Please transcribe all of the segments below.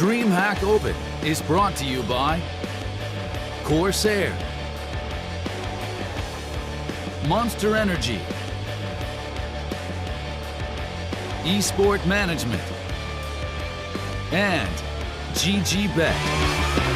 DreamHack Open is brought to you by Corsair, Monster Energy, Esport Management, and GGBet.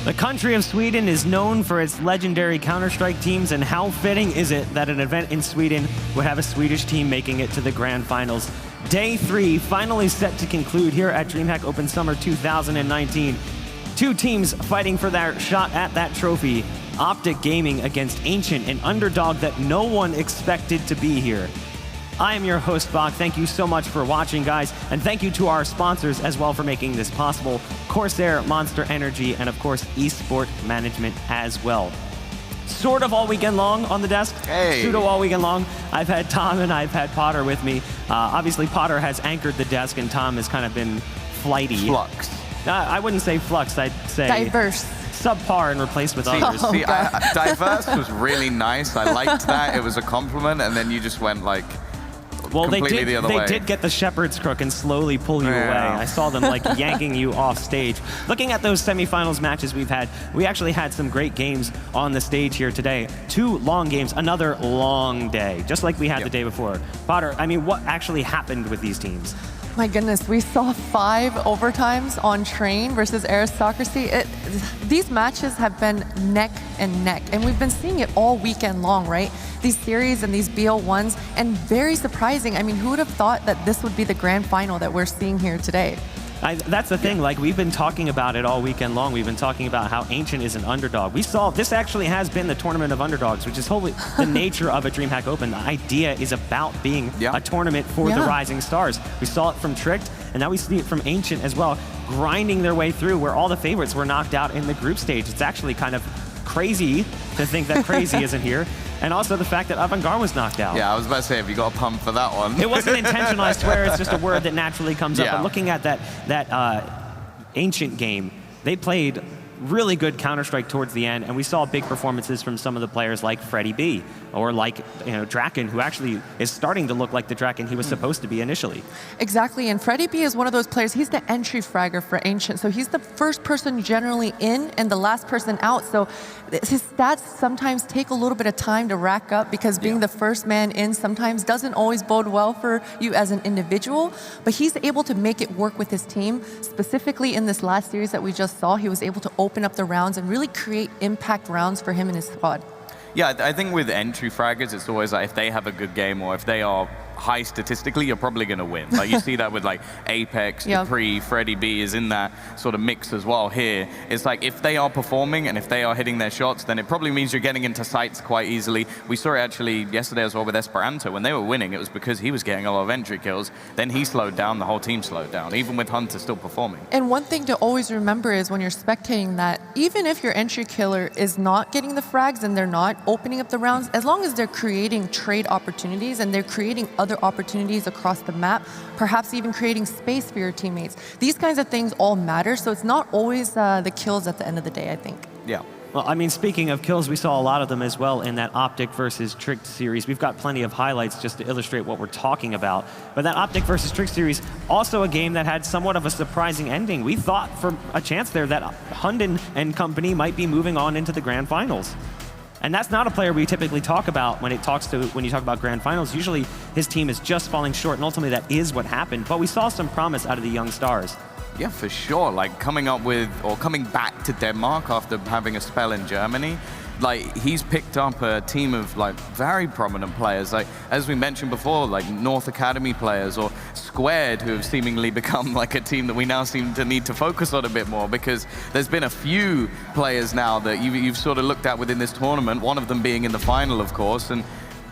The country of Sweden is known for its legendary Counter-Strike teams, and how fitting is it that an event in Sweden would have a Swedish team making it to the grand finals. Day 3 finally set to conclude here at DreamHack Open Summer 2019. Two teams fighting for their shot at that trophy. Optic Gaming against Ancient, an underdog that no one expected to be here. I am your host, Bach. Thank you so much for watching, guys. And thank you to our sponsors as well for making this possible. Corsair, Monster Energy, and of course, Esport Management as well. Sort of all weekend long on the desk. Hey. Pseudo all weekend long. I've had Tom and I've had Potter with me. Obviously, Potter has anchored the desk and Tom has kind of been flighty. Flux. I wouldn't say flux, I'd say... diverse. Subpar and replaced with others. See, diverse was really nice. I liked that. It was a compliment, and then you just went like... Well, they did did get the shepherd's crook and slowly pull you away. I saw them like yanking you off stage. Looking at those semifinals matches we've had, we actually had some great games on the stage here today. 2 long games, another long day, just like we had the day before. Potter, I mean, what actually happened with these teams? My goodness, we saw 5 overtimes on Train versus Aristocracy. These matches have been neck and neck, and we've been seeing it all weekend long, right? These series and these BL1s, and very surprising. I mean, who would have thought that this would be the grand final that we're seeing here today? That's the thing, like we've been talking about it all weekend long. We've been talking about how Ancient is an underdog. We saw, this actually has been the tournament of underdogs, which is wholly the nature of a DreamHack Open. The idea is about being a tournament for the rising stars. We saw it from Tricked, and now we see it from Ancient as well, grinding their way through where all the favorites were knocked out in the group stage. It's actually kind of crazy to think that Crazy isn't here. And also the fact that Avant-Garde was knocked out. Yeah, I was about to say, have you got a pump for that one? It wasn't intentional, I swear. It's just a word that naturally comes up. But looking at that Ancient game, they played really good Counter-Strike towards the end, and we saw big performances from some of the players like Freddie B, or like Draken, who actually is starting to look like the Draken he was supposed to be initially. Exactly, and Freddie B is one of those players, he's the entry fragger for Ancient, so he's the first person generally in and the last person out, so his stats sometimes take a little bit of time to rack up because being the first man in sometimes doesn't always bode well for you as an individual, but he's able to make it work with his team. Specifically in this last series that we just saw, he was able to open up the rounds and really create impact rounds for him and his squad. Yeah, I think with entry fraggers, it's always like if they have a good game or if they are high statistically, you're probably going to win. Like you see that with like Apex, Dupree, Freddie B is in that sort of mix as well here. It's like if they are performing and if they are hitting their shots, then it probably means you're getting into sights quite easily. We saw it actually yesterday as well with Esperanto. When they were winning, it was because he was getting a lot of entry kills. Then he slowed down, the whole team slowed down, even with Hunter still performing. And one thing to always remember is when you're spectating that, even if your entry killer is not getting the frags and they're not opening up the rounds, as long as they're creating trade opportunities and they're creating other opportunities across the map, perhaps even creating space for your teammates. These kinds of things all matter, so it's not always the kills at the end of the day, I think. Yeah. Well, I mean, speaking of kills, we saw a lot of them as well in that Optic versus Tricked series. We've got plenty of highlights just to illustrate what we're talking about. But that Optic versus Tricked series, also a game that had somewhat of a surprising ending. We thought for a chance there that Hunden and company might be moving on into the grand finals. And that's not a player we typically talk about when you talk about grand finals. Usually his team is just falling short, and ultimately that is what happened. But we saw some promise out of the young stars. Yeah, for sure. Like coming back to Denmark after having a spell in Germany, like he's picked up a team of like very prominent players, like as we mentioned before, like North Academy players or Squared, who have seemingly become like a team that we now seem to need to focus on a bit more, because there's been a few players now that you've sort of looked at within this tournament, one of them being in the final, of course, and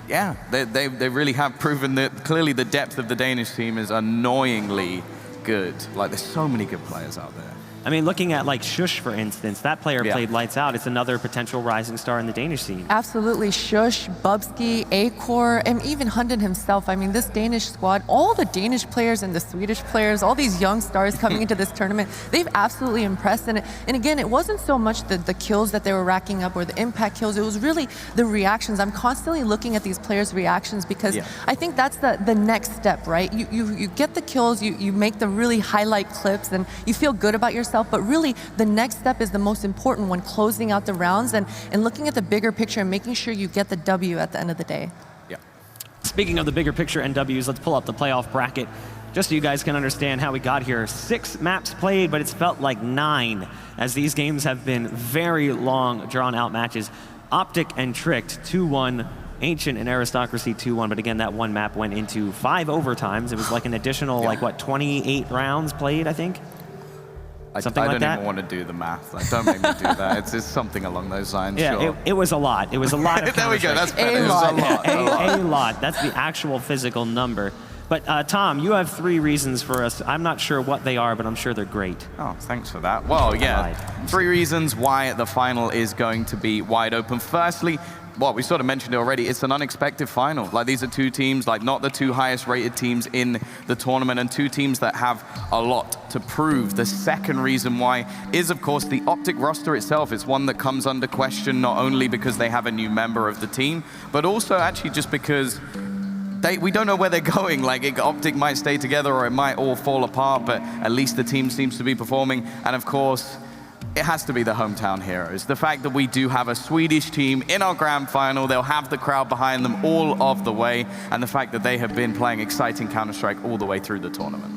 yeah, they really have proven that clearly the depth of the Danish team is annoyingly good. Like there's so many good players out there. I mean, looking at like Shush, for instance, that player Yeah. played lights out. It's another potential rising star in the Danish scene. Absolutely. Shush, Bubsky, Acor, and even Hunden himself. I mean, this Danish squad, all the Danish players and the Swedish players, all these young stars coming into this tournament, they've absolutely impressed. And again, it wasn't so much the kills that they were racking up or the impact kills. It was really the reactions. I'm constantly looking at these players' reactions because I think that's the next step, right? You get the kills, you make the really highlight clips, and you feel good about yourself. But really, the next step is the most important one, closing out the rounds and looking at the bigger picture and making sure you get the W at the end of the day. Yeah. Speaking of the bigger picture and Ws, let's pull up the playoff bracket just so you guys can understand how we got here. 6 maps played, but it's felt like 9, as these games have been very long, drawn-out matches. Optic and Tricked, 2-1. Ancient and Aristocracy 2-1, but again, that one map went into 5 overtimes. It was like an additional, 28 rounds played, I think? Something I like don't that? even want to do the math. Like, don't make me do that. It's something along those lines, Yeah, sure. it was a lot. It was a lot of There we go, Counter-Strike. that's better. A It was lot. a lot. A lot. That's the actual physical number. But Tom, you have 3 reasons for us. I'm not sure what they are, but I'm sure they're great. Oh, thanks for that. Well, yeah, 3 reasons why the final is going to be wide open. Firstly, well, we sort of mentioned it already, it's an unexpected final. Like, these are 2 teams, like, not the 2 highest rated teams in the tournament, and 2 teams that have a lot to prove. The second reason why is, of course, the Optic roster itself. It's one that comes under question, not only because they have a new member of the team, but also actually just because we don't know where they're going. Like, Optic might stay together or it might all fall apart, but at least the team seems to be performing. And of course, it has to be the hometown heroes. The fact that we do have a Swedish team in our grand final, they'll have the crowd behind them all of the way, and the fact that they have been playing exciting Counter-Strike all the way through the tournament.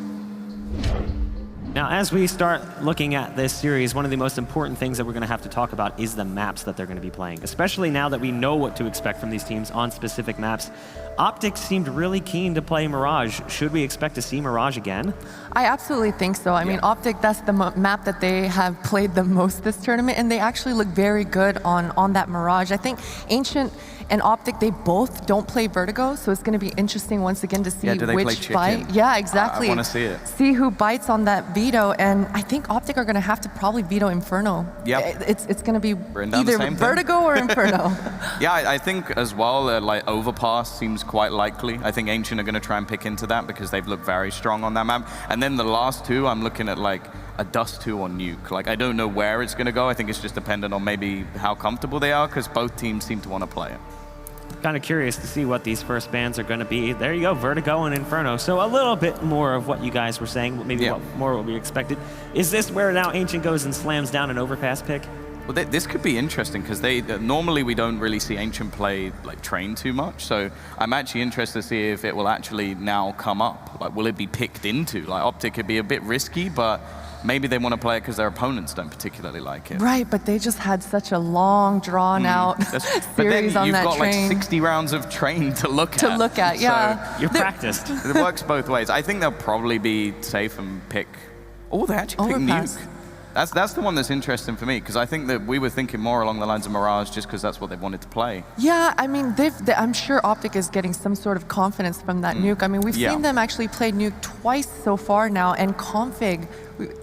Now, as we start looking at this series, one of the most important things that we're going to have to talk about is the maps that they're going to be playing, especially now that we know what to expect from these teams on specific maps. Optic seemed really keen to play Mirage. Should we expect to see Mirage again? I absolutely think so. I mean, Optic, that's the map that they have played the most this tournament, and they actually look very good on that Mirage. I think Ancient and Optic, they both don't play Vertigo, so it's going to be interesting once again to see do they play which chicken? bite. Yeah, exactly. I want to see it. See who bites on that Veto, and I think Optic are going to have to probably veto Inferno. Yep. It's going to be down the either same thing. Vertigo or Inferno. Yeah, I think as well, like, Overpass seems quite likely. I think Ancient are going to try and pick into that because they've looked very strong on that map. And then the last 2, I'm looking at like a Dust 2 or Nuke. Like, I don't know where it's going to go. I think it's just dependent on maybe how comfortable they are, because both teams seem to want to play it. Kind of curious to see what these first bans are going to be. There you go, Vertigo and Inferno. So a little bit more of what you guys were saying, maybe more what we expected. Is this where now Ancient goes and slams down an Overpass pick? Well, this could be interesting because normally we don't really see Ancient play like Train too much. So I'm actually interested to see if it will actually now come up. Like, will it be picked into? Like, Optic could be a bit risky, but maybe they want to play it because their opponents don't particularly like it. Right, but they just had such a long, drawn-out series on that You've got Train. like 60 rounds of Train to look at. Yeah. So You're practiced. it works both ways. I think they'll probably be safe and pick. Oh, they actually pick Overpass. Nuke. That's the one that's interesting for me, because I think that we were thinking more along the lines of Mirage just because that's what they wanted to play. Yeah, I mean, I'm sure Optic is getting some sort of confidence from that Nuke. I mean, we've seen them actually play Nuke twice so far now, and Config,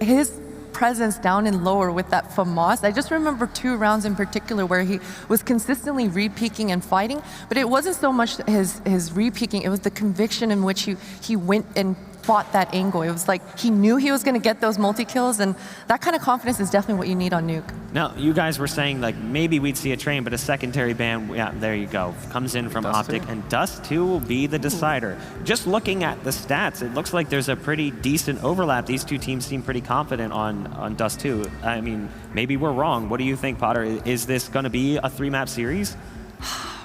his presence down and lower with that FAMAS. I just remember 2 rounds in particular where he was consistently re-peeking and fighting, but it wasn't so much his re-peeking, it was the conviction in which he went and fought that angle. It was like he knew he was going to get those multi-kills, and that kind of confidence is definitely what you need on Nuke. Now, you guys were saying like maybe we'd see a Train, but a secondary ban, yeah, there you go. Comes in from Dust Optic, 2. and Dust 2 will be the decider. Just looking at the stats, it looks like there's a pretty decent overlap. These 2 teams seem pretty confident on Dust 2. I mean, maybe we're wrong. What do you think, Potter? Is this going to be a 3-map series?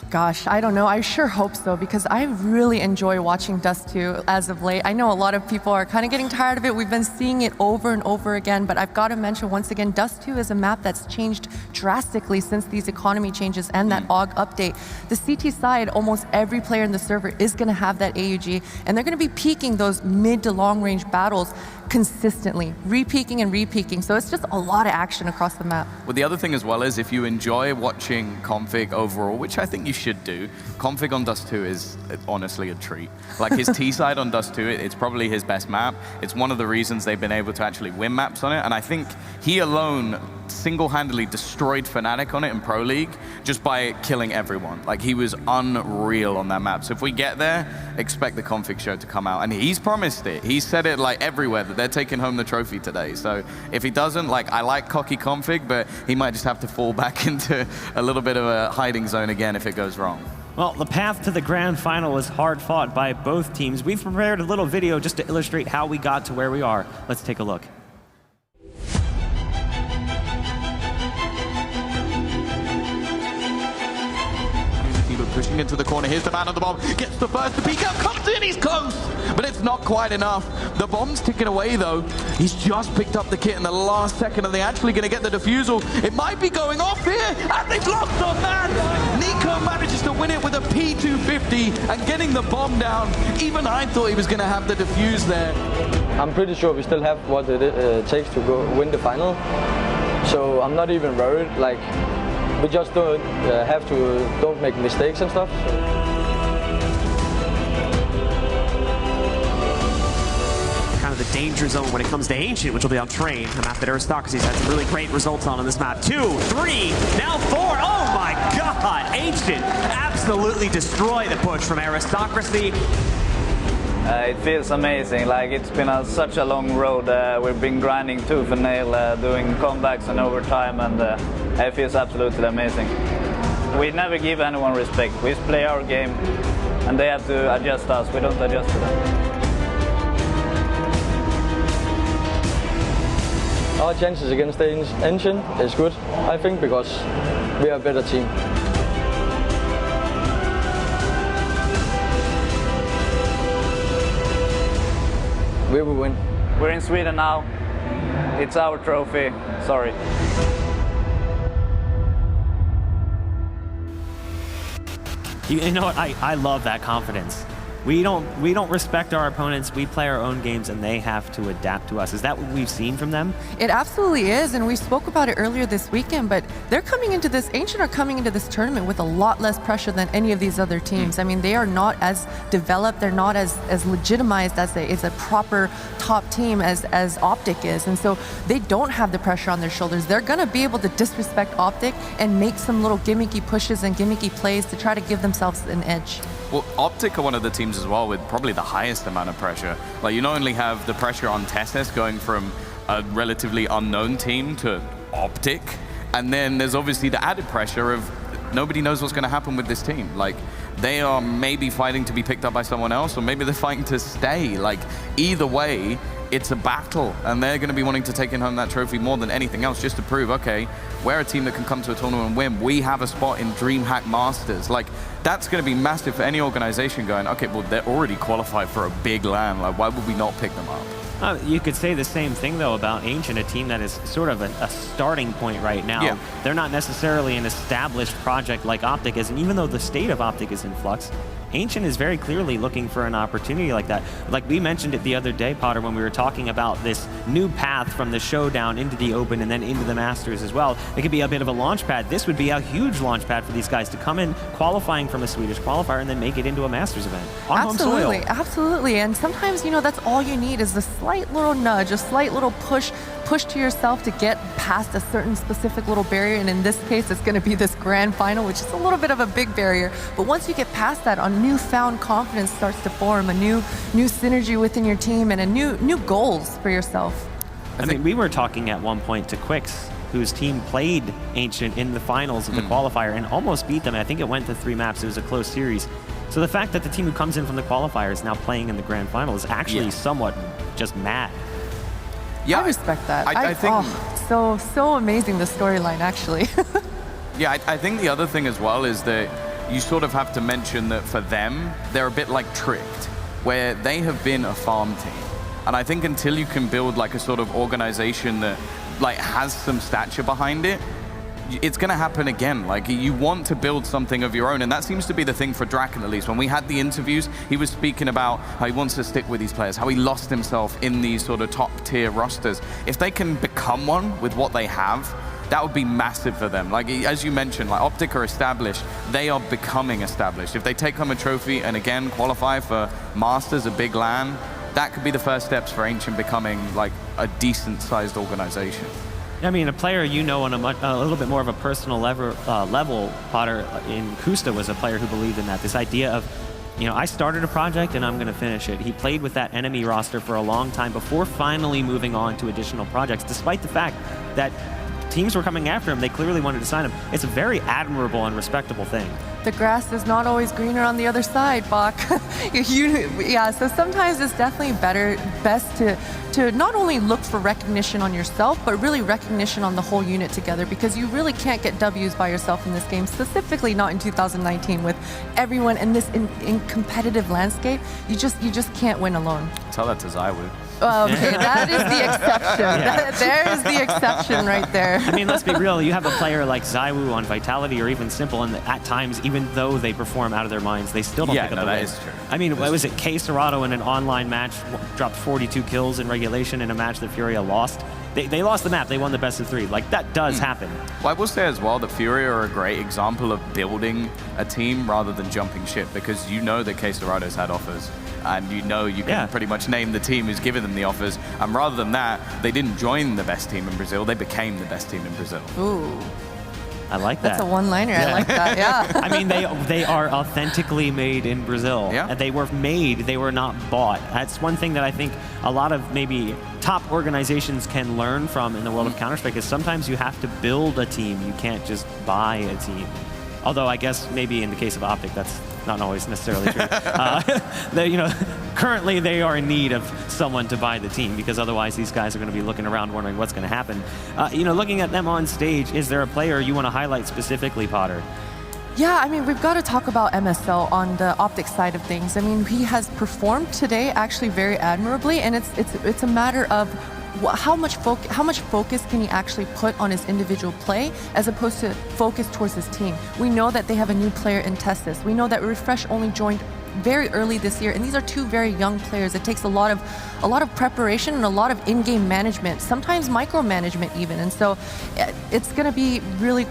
Gosh, I don't know. I sure hope so, because I really enjoy watching Dust 2 as of late. I know a lot of people are kind of getting tired of it. We've been seeing it over and over again, but I've got to mention once again, Dust 2 is a map that's changed drastically since these economy changes and that AUG update. The CT side, almost every player in the server is going to have that AUG, and they're going to be peaking those mid to long range battles consistently, re-peaking and re-peaking. So it's just a lot of action across the map. Well, the other thing as well is if you enjoy watching Config overall, which I think you should do. Config on Dust 2 is honestly a treat. Like his T-side on Dust 2, it's probably his best map. It's one of the reasons they've been able to actually win maps on it. And I think he alone single-handedly destroyed Fnatic on it in Pro League just by killing everyone. Like he was unreal on that map. So if we get there, expect the Config show to come out. And he's promised it. He said it like everywhere that they're taking home the trophy today. So if he doesn't, like I like cocky Config, but he might just have to fall back into a little bit of a hiding zone again if it goes wrong. Well, the path to the grand final was hard fought by both teams. We've prepared a little video just to illustrate how we got to where we are. Let's take a look. Pushing into the corner, here's the man on the bomb, gets the first, the peek out, comes in, he's close, but it's not quite enough. The bomb's ticking away though. He's just picked up the kit in the last second, and they're actually going to get the defusal. It might be going off here, and they've lost on that. Nico manages to win it with a P250 and getting the bomb down. Even I thought he was going to have the defuse there. I'm pretty sure we still have what it takes to go win the final, so I'm not even worried. Like, we just don't make mistakes and stuff. Kind of the danger zone when it comes to Ancient, which will be on Train, a map that Aristocracy's had some really great results on this map. 2, 3, now 4. Oh my God! Ancient absolutely destroy the push from Aristocracy. It feels amazing. Like it's been such a long road. We've been grinding tooth and nail, doing comebacks and overtime, and it feels absolutely amazing. We never give anyone respect. We just play our game, and they have to adjust us. We don't adjust to them. Our chances against the Ancient is good, I think, because we are a better team. We will win. We're in Sweden now. It's our trophy. Sorry. You know what? I love that confidence. We don't respect our opponents. We play our own games, and they have to adapt to us. Is that what we've seen from them? It absolutely is, and we spoke about it earlier this weekend, but they're coming into this, Ancient are coming into this tournament with a lot less pressure than any of these other teams. I mean, they are not as developed, they're not as legitimized as a proper top team as Optic is, and so they don't have the pressure on their shoulders. They're gonna be able to disrespect Optic and make some little gimmicky pushes and gimmicky plays to try to give themselves an edge. Well, Optic are one of the teams as well with probably the highest amount of pressure. Like, you not only have the pressure on Testes going from a relatively unknown team to Optic, and then there's obviously the added pressure of nobody knows what's going to happen with this team. Like, they are maybe fighting to be picked up by someone else, or maybe they're fighting to stay. Like, either way, it's a battle, and they're going to be wanting to take in home that trophy more than anything else, just to prove, okay, we're a team that can come to a tournament and win. We have a spot in DreamHack Masters. Like, that's going to be massive for any organization going, okay, well, they're already qualified for a big LAN. Like, why would we not pick them up? You could say the same thing, though, about Ancient, a team that is sort of a starting point right now. Yeah. They're not necessarily an established project like Optic is, and even though the state of Optic is in flux, Ancient is very clearly looking for an opportunity like that. Like we mentioned it the other day, Potter, when we were talking about this new path from the showdown into the open and then into the Masters as well. It could be a bit of a launch pad. This would be a huge launch pad for these guys to come in qualifying from a Swedish qualifier and then make it into a Masters event on home soil. Absolutely. And sometimes, you know, that's all you need is a slight little nudge, a slight little push to yourself to get past a certain specific little barrier. And in this case, it's going to be this grand final, which is a little bit of a big barrier. But once you get past that, a newfound confidence starts to form, a new synergy within your team, and a new goals for yourself. I mean, we were talking at one point to Quicks, whose team played Ancient in the finals of the qualifier and almost beat them. I think it went to 3 maps. It was a close series. So the fact that the team who comes in from the qualifier is now playing in the grand final is actually somewhat just mad. Yeah, I respect that. I think so amazing, the storyline, actually. Yeah, I think the other thing as well is that you sort of have to mention that for them, they're a bit like Tricked, where they have been a farm team. And I think until you can build like a sort of organization that like has some stature behind it, it's going to happen again. Like, you want to build something of your own, and that seems to be the thing for Draken, at least. When we had the interviews, he was speaking about how he wants to stick with these players, how he lost himself in these sort of top-tier rosters. If they can become one with what they have, that would be massive for them. Like, as you mentioned, like Optic are established, they are becoming established. If they take home a trophy and again qualify for Masters, a big LAN, that could be the first steps for Ancient becoming like a decent-sized organization. I mean, a player you know on a little bit more of a personal level, Potter, in Kusta was a player who believed in that. This idea of, you know, I started a project and I'm going to finish it. He played with that enemy roster for a long time before finally moving on to additional projects, despite the fact that teams were coming after him. They clearly wanted to sign him. It's a very admirable and respectable thing. The grass is not always greener on the other side, Bach. Yeah, so sometimes it's definitely best to not only look for recognition on yourself, but really recognition on the whole unit together, because you really can't get W's by yourself in this game, specifically not in 2019 with everyone in this in competitive landscape. You just can't win alone. Tell that to Zywoo. Okay, that is the exception. Yeah. There is the exception right there. I mean, let's be real. You have a player like Zywoo on Vitality or even Simple, and at times, even though they perform out of their minds, they still don't pick up the win. that is true. I mean, what was it? K Serato in an online match dropped 42 kills in regulation in a match that Furia lost. They lost the map. They won the best of 3. Like, that does happen. Well, I will say as well that Furia are a great example of building a team rather than jumping ship, because you know that K Serato's had offers. And you know you can pretty much name the team who's given them the offers. And rather than that, they didn't join the best team in Brazil. They became the best team in Brazil. Ooh. I like that. That's a one-liner. I like that, yeah. I mean, they are authentically made in Brazil. Yeah. They were made, they were not bought. That's one thing that I think a lot of maybe top organizations can learn from in the world of Counter-Strike is sometimes you have to build a team. You can't just buy a team. Although I guess maybe in the case of Optic, that's not always necessarily true. Currently they are in need of someone to buy the team, because otherwise these guys are going to be looking around wondering what's going to happen. Looking at them on stage, is there a player you want to highlight specifically, Potter? Yeah, I mean, we've got to talk about MSL on the Optic side of things. I mean, he has performed today actually very admirably, and it's a matter of how much focus can he actually put on his individual play as opposed to focus towards his team. We know that they have a new player in Testis. We know that Refresh only joined very early this year, and these are 2 very young players. It takes a lot of preparation and a lot of in-game management, sometimes micromanagement even. And so it's going to be really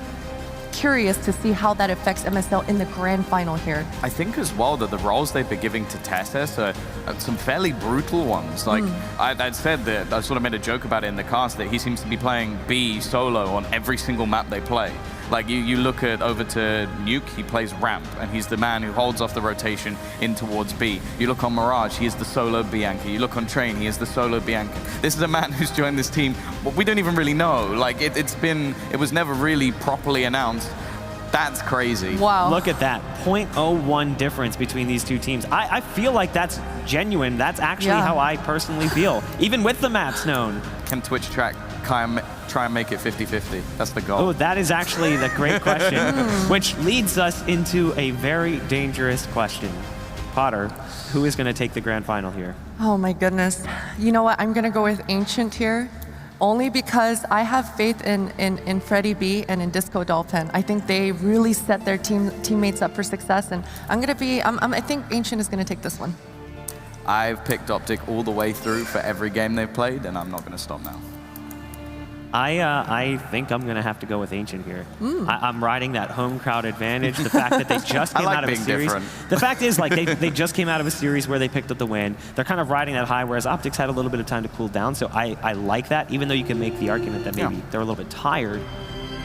curious to see how that affects MSL in the grand final here. I think as well that the roles they've been giving to Testis are some fairly brutal ones. Like I'd said that, I sort of made a joke about it in the cast, that he seems to be playing B solo on every single map they play. Like you look over to Nuke, he plays ramp, and he's the man who holds off the rotation in towards B. You look on Mirage, he is the solo B anchor. You look on Train, he is the solo B anchor. This is a man who's joined this team, but we don't even really know. Like it was never really properly announced. That's crazy. Wow. Look at that, 0.01 difference between these 2 teams. I feel like that's genuine. That's actually how I personally feel, even with the maps known. Can Twitch try and make it 50-50? That's the goal. Oh, that is actually the great question, which leads us into a very dangerous question. Potter, who is going to take the grand final here? Oh my goodness. You know what? I'm going to go with Ancient here, only because I have faith in Freddie B and in Disco Dolphin. I think they really set their teammates up for success, and I think Ancient is going to take this one. I've picked Optic all the way through for every game they've played, and I'm not going to stop now. I think I'm going to have to go with Ancient here. I'm riding that home crowd advantage. The fact that they just came out of a series. The fact is, like, they just came out of a series where they picked up the win. They're kind of riding that high, whereas Optic's had a little bit of time to cool down. So I like that, even though you can make the argument that maybe they're a little bit tired.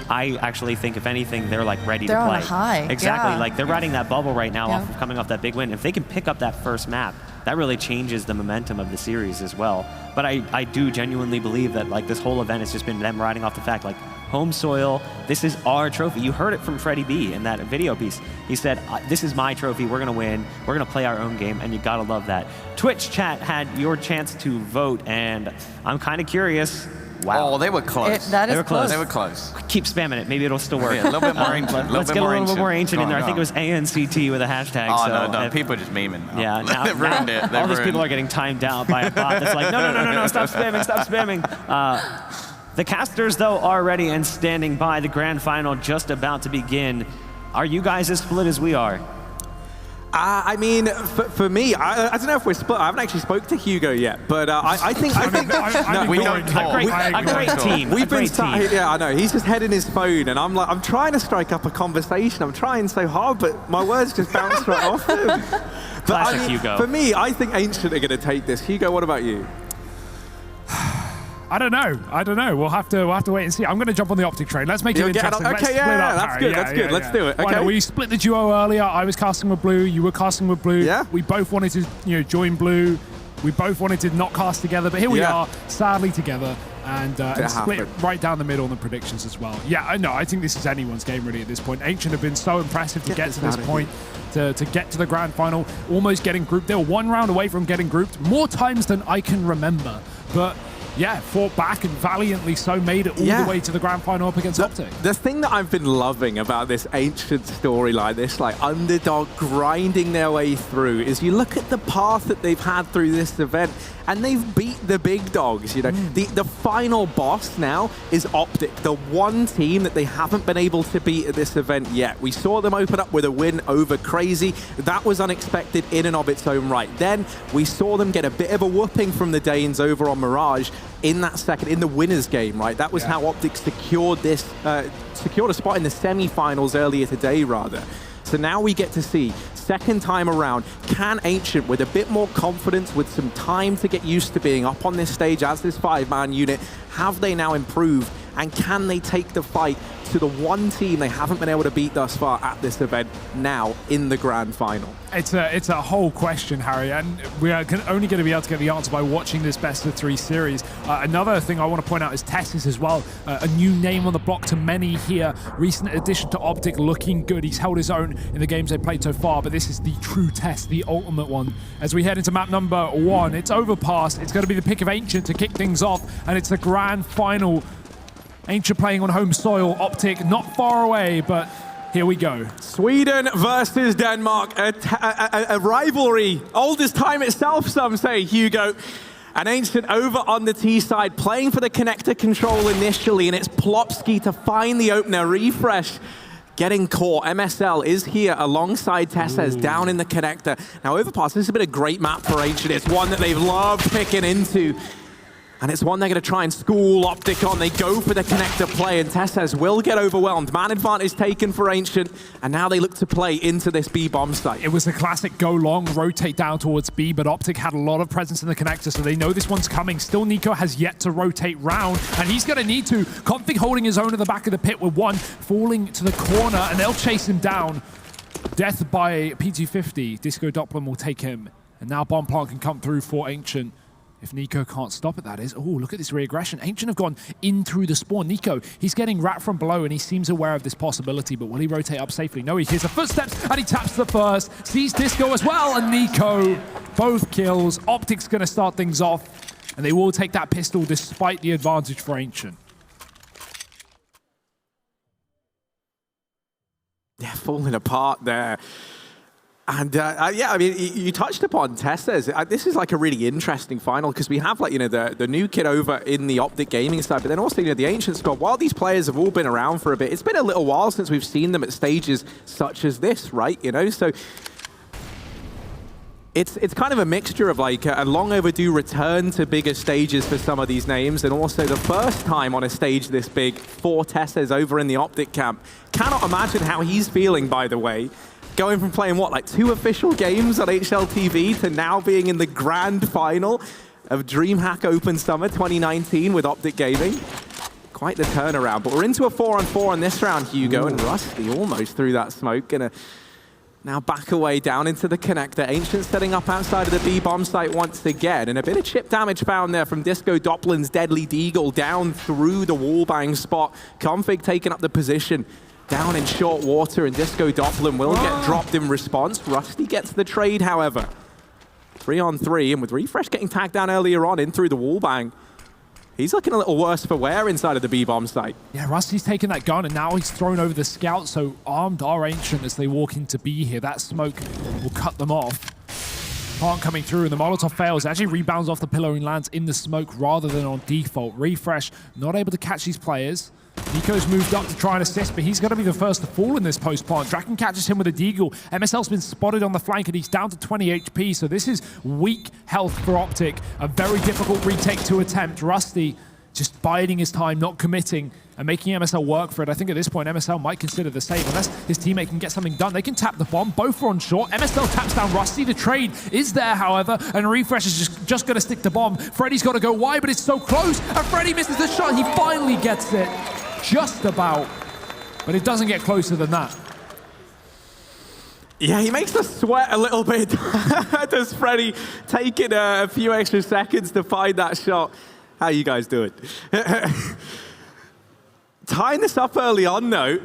I actually think, if anything, they're like ready to play. They're on a high. Exactly. Like, they're riding that bubble right now coming off that big win. If they can pick up that first map, that really changes the momentum of the series as well. But I do genuinely believe that, like, this whole event has just been them riding off the fact, like, home soil, this is our trophy. You heard it from Freddie B in that video piece. He said, this is my trophy, we're gonna win, we're gonna play our own game, and you gotta love that. Twitch chat had your chance to vote, and I'm kind of curious. Wow. Oh, they were close. They were close. They were close. Keep spamming it. Maybe it'll still work. Yeah, a little bit more ancient. Let's get a little bit more ancient in there. I think it was ANCT with a hashtag. Oh, no, people are just memeing now. Yeah, now, they've ruined it. All these people are getting timed out by a bot that's like, no, stop spamming, stop spamming. The casters, though, are ready and standing by. The grand final just about to begin. Are you guys as split as we are? I mean, for me, I don't know if we're split. I haven't actually spoke to Hugo yet, but I think we don't talk. A great team. We've been team. yeah, I know. He's just heading his phone, and I'm like, I'm trying to strike up a conversation. I'm trying so hard, but my words just bounce right off him. Classic Hugo. For me, I think Ancient are going to take this. Hugo, what about you? I don't know. We'll have to wait and see. I'm going to jump on the Optic train. Let's make it interesting. Okay, Let's split up, that's Harry. good. That's good. Let's do it. Okay. Well, we split the duo earlier. I was casting with blue. You were casting with blue. Yeah. We both wanted to, join blue. We both wanted to not cast together, but here we are, sadly together, and split right down the middle on the predictions as well. Yeah, I know. I think this is anyone's game really at this point. Ancient have been so impressive to get to this point, to get to the grand final, almost getting grouped. They were one round away from getting grouped more times than I can remember, but yeah, fought back and valiantly so made it all the way to the grand final up against Optic. The thing that I've been loving about this Ancient storyline, this like underdog grinding their way through, is you look at the path that they've had through this event, and they've beat the big dogs. The final boss now is Optic, the one team that they haven't been able to beat at this event yet. We saw them open up with a win over Crazy. That was unexpected in and of its own right. Then we saw them get a bit of a whooping from the Danes over on Mirage in that second, in the winners game, right? That was how Optic secured this, secured a spot in the semi-finals earlier today, rather. So now we get to see, second time around, can Ancient, with a bit more confidence, with some time to get used to being up on this stage as this 5-man unit, have they now improved? And can they take the fight to the one team they haven't been able to beat thus far at this event now in the grand final? It's a whole question, Harry, and we are only going to be able to get the answer by watching this best-of-3 series. Another thing I want to point out is Tessis as well. A new name on the block to many here. Recent addition to Optic, looking good. He's held his own in the games they've played so far, but this is the true test, the ultimate one. As we head into map number 1, it's Overpass. It's going to be the pick of Ancient to kick things off, and it's the grand final. Ancient playing on home soil, Optic not far away, but here we go. Sweden versus Denmark, a rivalry, old as time itself, some say, Hugo. And Ancient over on the T side, playing for the connector control initially, and it's Plopsky to find the opener. Refresh getting caught. MSL is here alongside Tessez down in the connector. Now Overpass, this has been a great map for Ancient. It's one that they've loved picking into. And it's one they're going to try and school Optic on. They go for the connector play, and Tessez will get overwhelmed. Man advantage taken for Ancient, and now they look to play into this B bomb site. It was a classic go long, rotate down towards B, but Optic had a lot of presence in the connector, so they know this one's coming. Still, Nico has yet to rotate round, and he's going to need to. Config holding his own in the back of the pit with one, falling to the corner, and they'll chase him down. Death by P250. Disco Doppler will take him, and now bomb plant can come through for Ancient. If Nico can't stop it, that is. Oh, look at this reaggression. Ancient have gone in through the spawn. Nico, he's getting wrapped from below, and he seems aware of this possibility, but will he rotate up safely? No, he hears the footsteps, and he taps the first. Sees Disco as well, and Nico, both kills. Optic's going to start things off, and they will take that pistol despite the advantage for Ancient. Yeah, falling apart there. And yeah, I mean, you touched upon Tessez. This is like a really interesting final because we have like, the new kid over in the Optic gaming side, but then also, the Ancient squad. While these players have all been around for a bit, it's been a little while since we've seen them at stages such as this, right? So it's kind of a mixture of like a long overdue return to bigger stages for some of these names, and also the first time on a stage this big for Tessez over in the Optic camp. Cannot imagine how he's feeling, by the way. Going from playing, what, like 2 official games on HLTV to now being in the grand final of DreamHack Open Summer 2019 with Optic Gaming. Quite the turnaround, but we're into a 4-on-4 in this round, Hugo, and Rusty almost through that smoke. Gonna now back away down into the connector. Ancient setting up outside of the B bomb site once again, and a bit of chip damage found there from Disco Doppler's Deadly Deagle down through the wallbang spot. Config taking up the position. Down in short water, and Disco Doppler will get dropped in response. Rusty gets the trade, however. 3-on-3, and with Refresh getting tagged down earlier on in through the wallbang, he's looking a little worse for wear inside of the B-bomb site. Yeah, Rusty's taken that gun, and now he's thrown over the scout, so armed are Ancient as they walk into B here. That smoke will cut them off. Plant coming through, and the Molotov fails. It actually rebounds off the pillar and lands in the smoke rather than on default. Refresh not able to catch these players. Nico's moved up to try and assist, but he's going to be the first to fall in this post-plant. Draken catches him with a deagle. MSL's been spotted on the flank, and he's down to 20 HP, so this is weak health for Optic. A very difficult retake to attempt. Rusty just biding his time, not committing, and making MSL work for it. I think at this point, MSL might consider the save. Unless his teammate can get something done, they can tap the bomb. Both are on short. MSL taps down Rusty. The trade is there, however, and Refresh is just going to stick the bomb. Freddy's got to go wide, but it's so close, and Freddy misses the shot. He finally gets it. Just about, but it doesn't get closer than that. Yeah, he makes us sweat a little bit. Does Freddy taking a few extra seconds to find that shot? How you guys doing? Tying this up early on, though,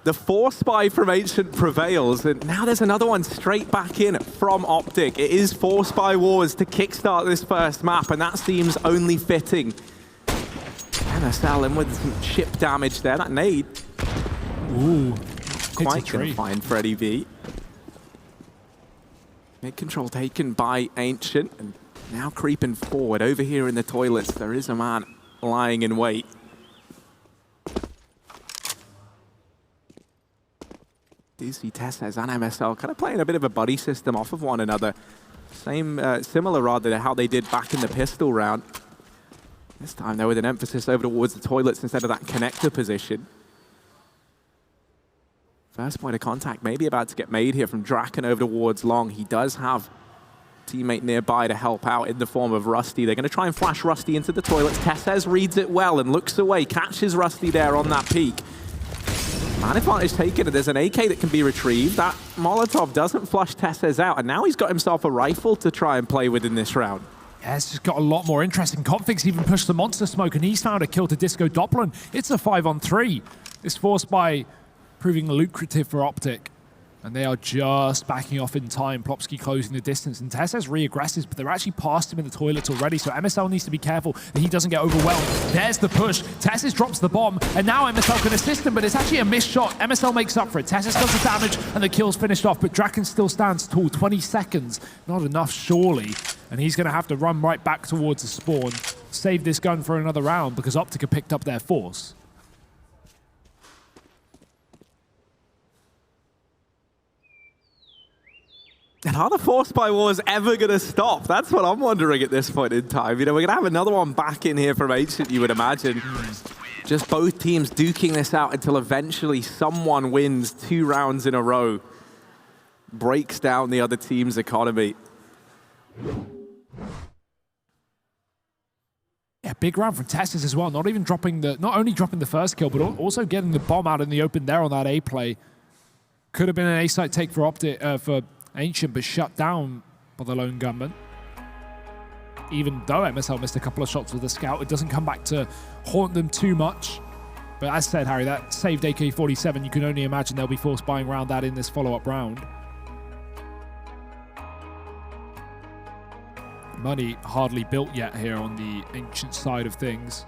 the force buy from Ancient prevails, and now there's another one straight back in from Optic. It is force buy wars to kickstart this first map, and that seems only fitting. MSL in with some chip damage there. That nade. Ooh, quite going to find Freddy B. Mid control taken by Ancient, and now creeping forward. Over here in the toilets, there is a man lying in wait. Do see Tessez and MSL kind of playing a bit of a buddy system off of one another. Similar rather to how they did back in the pistol round. This time, though, with an emphasis over towards the toilets instead of that connector position. First point of contact maybe about to get made here from Draken over towards Long. He does have a teammate nearby to help out in the form of Rusty. They're going to try and flash Rusty into the toilets. Tessez reads it well and looks away, catches Rusty there on that peak. Man advantage taken, and there's an AK that can be retrieved. That Molotov doesn't flush Tessez out, and now he's got himself a rifle to try and play with in this round. Yeah, it's just got a lot more interesting. Config's even pushed the monster smoke, and he's found a kill to Disco Doppler. It's a 5-on-3. This force by proving lucrative for Optic. And they are just backing off in time. Plopsky closing the distance. And Tessez re-aggresses, but they're actually past him in the toilets already. So MSL needs to be careful that he doesn't get overwhelmed. There's the push. Tessez drops the bomb. And now MSL can assist him, but it's actually a missed shot. MSL makes up for it. Tessez does the damage, and the kill's finished off. But Draken still stands tall. 20 seconds. Not enough, surely. And he's going to have to run right back towards the spawn. Save this gun for another round, because Optic have picked up their force. And are the force buy wars ever going to stop? That's what I'm wondering at this point in time. You know, we're going to have another one back in here from Ancient, you would imagine. Just both teams duking this out until eventually someone wins 2 rounds in a row. Breaks down the other team's economy. Yeah, big round from Tessez as well. Not only dropping the first kill, but also getting the bomb out in the open there on that A play. Could have been an A-site take for Optic, for Ancient, but shut down by the lone gunman. Even though MSL missed a couple of shots with the scout, it doesn't come back to haunt them too much. But as said, Harry, that saved AK-47. You can only imagine they'll be force buying around that in this follow-up round. Money hardly built yet here on the Ancient side of things.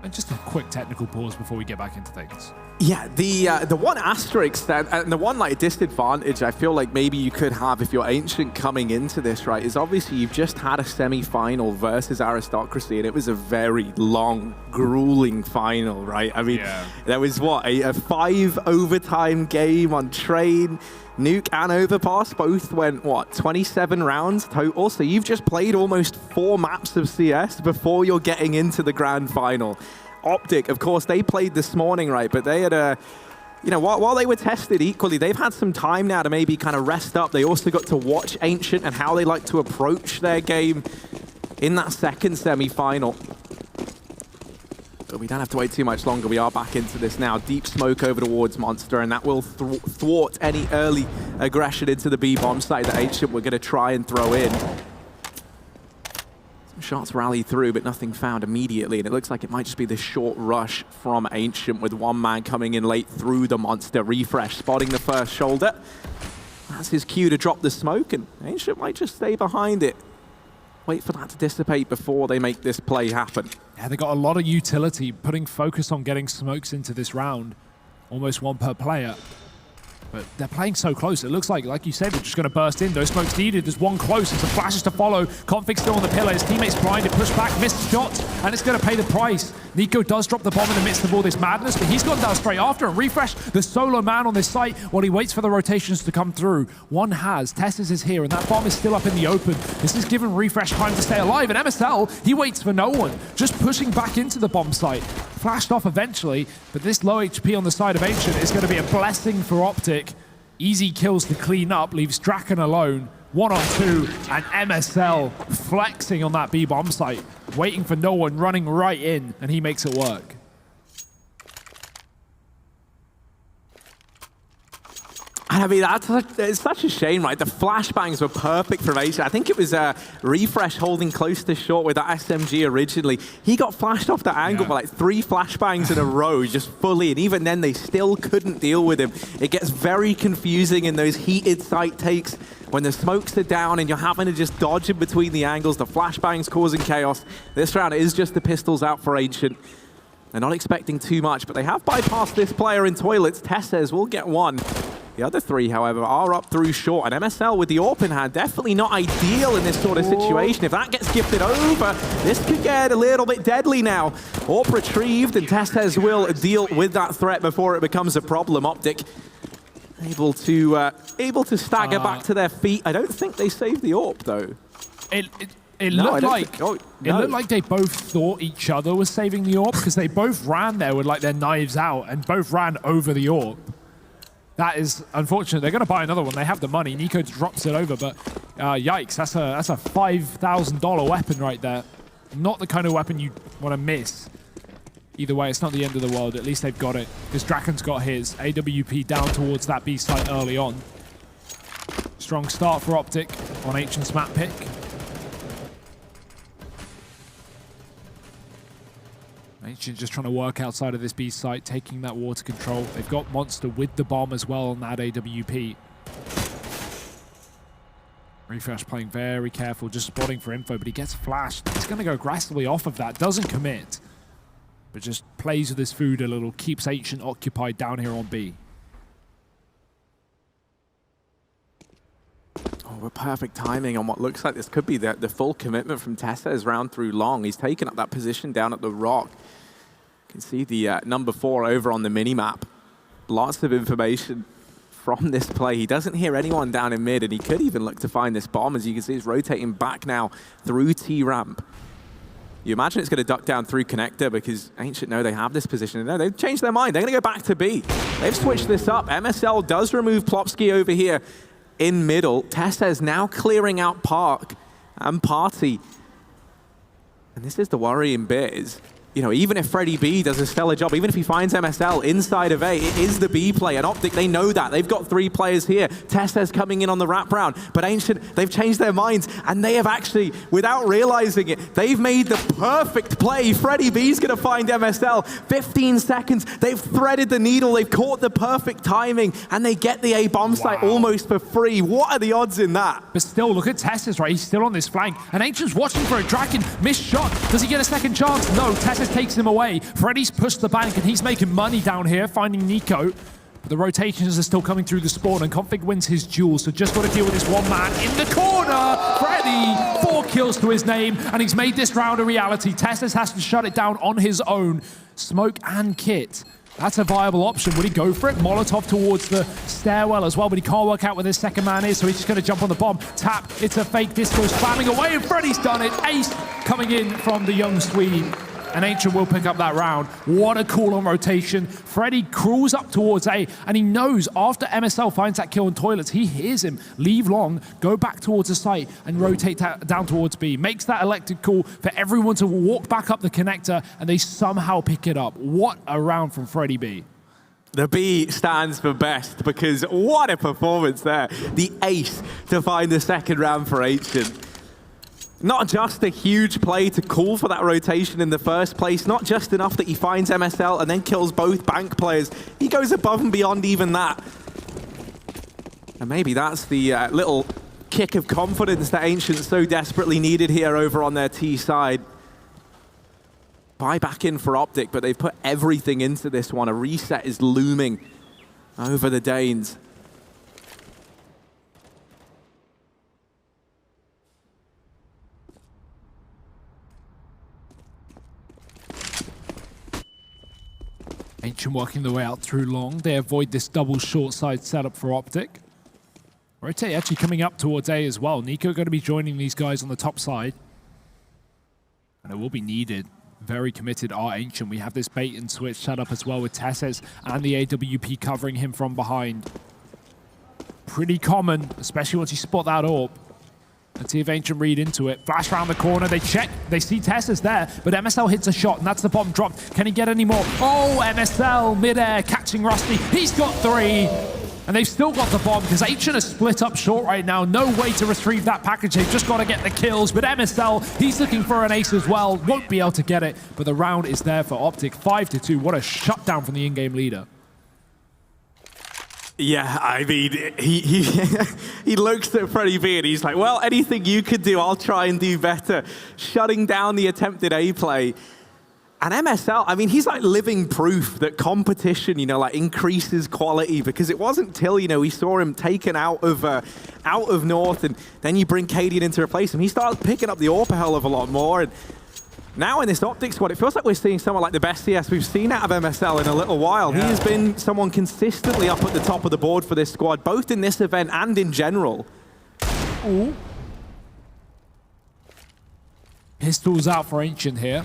And just a quick technical pause before we get back into things. Yeah, the one asterisk and the one like disadvantage I feel like maybe you could have if you're Ancient coming into this, right, is obviously you've just had a semi-final versus Aristocracy, and it was a very long, grueling final, right? I mean, there was what, a 5 overtime game on Train. Nuke and Overpass both went, what, 27 rounds total? So you've just played almost 4 maps of CS before you're getting into the grand final. Optic, of course, they played this morning, right? But they had a, you know, while they were tested equally, they've had some time now to maybe kind of rest up. They also got to watch Ancient and how they like to approach their game in that second semi-final. But we don't have to wait too much longer. We are back into this now. Deep smoke over towards Monster, and that will thwart any early aggression into the B-bomb site that Ancient were going to try and throw in. Some shots rally through, but nothing found immediately, and it looks like it might just be the short rush from Ancient with one man coming in late through the Monster. Refresh spotting the first shoulder. That's his cue to drop the smoke, and Ancient might just stay behind it. Wait for that to dissipate before they make this play happen. Yeah, they got a lot of utility, putting focus on getting smokes into this round. Almost one per player. But they're playing so close. It looks like you said, they're just going to burst in. Those smokes needed. There's one close. There's some flashes to follow. Config still on the pillar. His teammates blinded, push back, missed shots, and it's going to pay the price. Nico does drop the bomb in the midst of all this madness, but he's gone down straight after and refresh the solo man on this site while he waits for the rotations to come through. One has. Tessus is here, and that bomb is still up in the open. This is giving Refresh time to stay alive, and MSL, he waits for no one, just pushing back into the bomb site. Flashed off eventually, but this low HP on the side of Ancient is going to be a blessing for Optic. Easy kills to clean up, leaves Draken alone. 1-on-2, and MSL flexing on that B bomb site, waiting for no one, running right in, and he makes it work. I mean, it's such a shame, right? The flashbangs were perfect for Asia. I think it was Refresh holding close to short with that SMG originally. He got flashed off the angle for like 3 flashbangs in a row, just fully, and even then they still couldn't deal with him. It gets very confusing in those heated site takes when the smokes are down and you're having to just dodge in between the angles, the flashbangs causing chaos. This round is just the pistols out for Ancient. They're not expecting too much, but they have bypassed this player in toilets. Tesses will get one. The other 3, however, are up through short, and MSL with the AWP in hand, definitely not ideal in this sort of situation. If that gets gifted over, this could get a little bit deadly now. AWP retrieved, and Testes will deal with that threat before it becomes a problem. Optic able to stagger back to their feet. I don't think they saved the AWP, though. It looked like they both thought each other was saving the AWP, because they both ran there with like their knives out and both ran over the AWP. That is unfortunate. They're going to buy another one. They have the money. Nico drops it over, but yikes, that's a $5,000 weapon right there. Not the kind of weapon you want to miss. Either way, it's not the end of the world. At least they've got it, because Draken's got his. AWP down towards that B site early on. Strong start for Optic on Ancient's map pick. Ancient just trying to work outside of this B site, taking that water control. They've got Monster with the bomb as well on that AWP. Refresh playing very careful, just spotting for info, but he gets flashed. He's going to go aggressively off of that, doesn't commit, but just plays with his food a little, keeps Ancient occupied down here on B. Oh, with perfect timing on what looks like this could be the full commitment from Testes round through long. He's taken up that position down at the rock. You can see the number 4 over on the mini-map. Lots of information from this play. He doesn't hear anyone down in mid, and he could even look to find this bomb. As you can see, he's rotating back now through T-ramp. You imagine it's going to duck down through connector, because Ancient know they have this position. No, they've changed their mind. They're going to go back to B. They've switched this up. MSL does remove Plopsky over here in middle. Testes now clearing out Park and Party. And this is the worrying bit is, you know, even if Freddie B does a stellar job, even if he finds MSL inside of A, it is the B play. And Optic, they know that. They've got 3 players here. Testes coming in on the wraparound. But Ancient, they've changed their minds. And they have actually, without realizing it, they've made the perfect play. Freddie B's going to find MSL. 15 seconds. They've threaded the needle. They've caught the perfect timing. And they get the A bomb site almost for free. What are the odds in that? But still, look at Testes, right? He's still on this flank. And Ancient's watching for a Draken. Missed shot. Does he get a second chance? No. Testes takes him away. Freddy's pushed the bank, and he's making money down here, finding Nico. But the rotations are still coming through the spawn, and Config wins his duel, so just got to deal with this one man in the corner. Freddy, 4 kills to his name, and he's made this round a reality. Testes has to shut it down on his own. Smoke and Kit. That's a viable option. Would he go for it? Molotov towards the stairwell as well, but he can't work out where his second man is, so he's just going to jump on the bomb. Tap, it's a fake. Disco's slamming away, and Freddy's done it. Ace coming in from the young Swede. And Ancient will pick up that round. What a call on rotation. Freddy crawls up towards A, and he knows after MSL finds that kill in toilets, he hears him leave long, go back towards the site, and rotate down towards B. Makes that elected call for everyone to walk back up the connector, and they somehow pick it up. What a round from Freddy B. The B stands for best, because what a performance there. The ace to find the second round for Ancient. Not just a huge play to call for that rotation in the first place, not just enough that he finds MSL and then kills both bank players. He goes above and beyond even that. And maybe that's the little kick of confidence that Ancient so desperately needed here over on their T side. Buy back in for Optic, but they've put everything into this one. A reset is looming over the Danes. Ancient working their way out through long. They avoid this double short side setup for Optic. Rotate actually coming up towards A as well. Nico going to be joining these guys on the top side. And it will be needed. Very committed are Ancient. We have this bait and switch set up as well with Tesses and the AWP covering him from behind. Pretty common, especially once you spot that AWP. Let's see if Ancient read into it. Flash around the corner, they check, they see Tesses there, but MSL hits a shot, and that's the bomb dropped. Can he get any more? Oh, MSL midair catching Rusty. He's got 3. And they've still got the bomb because Ancient is split up short right now. No way to retrieve that package. They've just got to get the kills. But MSL, he's looking for an ace as well. Won't be able to get it. But the round is there for Optic. 5-2. What a shutdown from the in-game leader. Yeah, I mean, he looks at Freddie B and he's like, well, anything you could do, I'll try and do better. Shutting down the attempted A play. And MSL, I mean, he's like living proof that competition, you know, like increases quality, because it wasn't till, you know, we saw him taken out of North, and then you bring Cadian in to replace him. He starts picking up the AWP a hell of a lot more. And now in this Optic squad, it feels like we're seeing someone like the best CS we've seen out of MSL in a little while. Yeah. He has been someone consistently up at the top of the board for this squad, both in this event and in general. Ooh. Pistols out for Ancient here.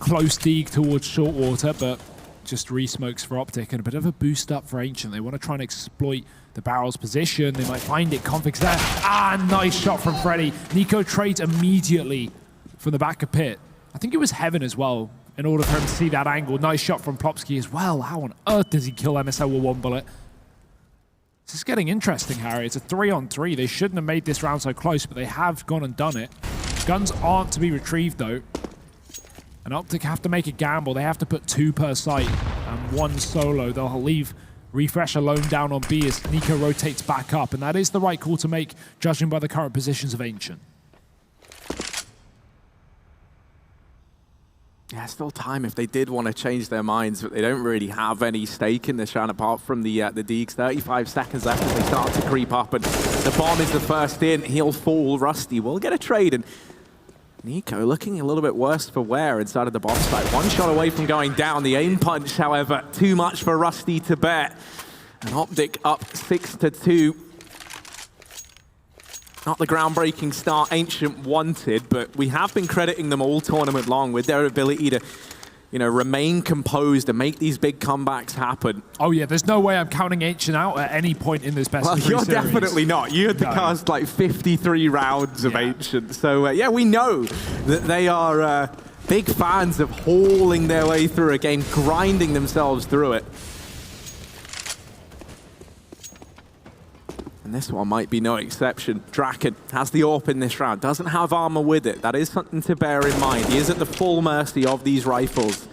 Close dig towards short water, but just re-smokes for Optic and a bit of a boost up for Ancient. They want to try and exploit the barrel's position. They might find it. Config's there. Ah, nice shot from Freddy. Nico trades immediately from the back of pit. I think it was Heaven as well, in order for him to see that angle. Nice shot from Plopsky as well. How on earth does he kill MSL with 1 bullet? This is getting interesting, Harry. It's a 3-on-3. They shouldn't have made this round so close, but they have gone and done it. Guns aren't to be retrieved, though. And Optic have to make a gamble. They have to put 2 per site and 1 solo. They'll leave Refresh alone down on B as Nico rotates back up. And that is the right call to make, judging by the current positions of Ancient. Yeah, still time if they did want to change their minds, but they don't really have any stake in this round apart from the Deeks. 35 seconds left as they start to creep up, and the bomb is the first in. He'll fall. Rusty will get a trade, and Nico looking a little bit worse for wear inside of the bomb site. 1 shot away from going down. The aim punch, however, too much for Rusty to bet. And Optic up 6-2. Not the groundbreaking start Ancient wanted, but we have been crediting them all tournament long with their ability to, you know, remain composed and make these big comebacks happen. Oh yeah, there's no way I'm counting Ancient out at any point in this best of 3 you're series. Definitely not. You had to cast like 53 rounds of Ancient. So yeah, we know that they are big fans of hauling their way through a game, grinding themselves through it. And this one might be no exception. Draken has the AWP in this round, doesn't have armor with it. That is something to bear in mind. He is at the full mercy of these rifles.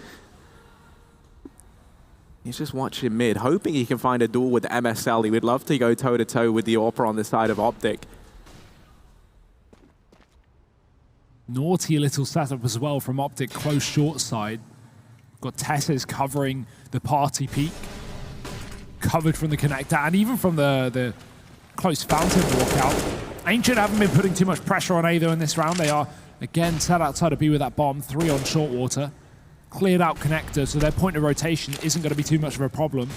He's just watching mid, hoping he can find a duel with MSL. He would love to go toe-to-toe with the AWP on the side of Optic. Naughty little setup as well from Optic, close short side. Got Tesses covering the party peak. Covered from the connector, and even from the close fountain walkout. Ancient haven't been putting too much pressure on A though in this round. They are, again, sat outside of B with that bomb. 3 on short water. Cleared out connector, so their point of rotation isn't going to be too much of a problem.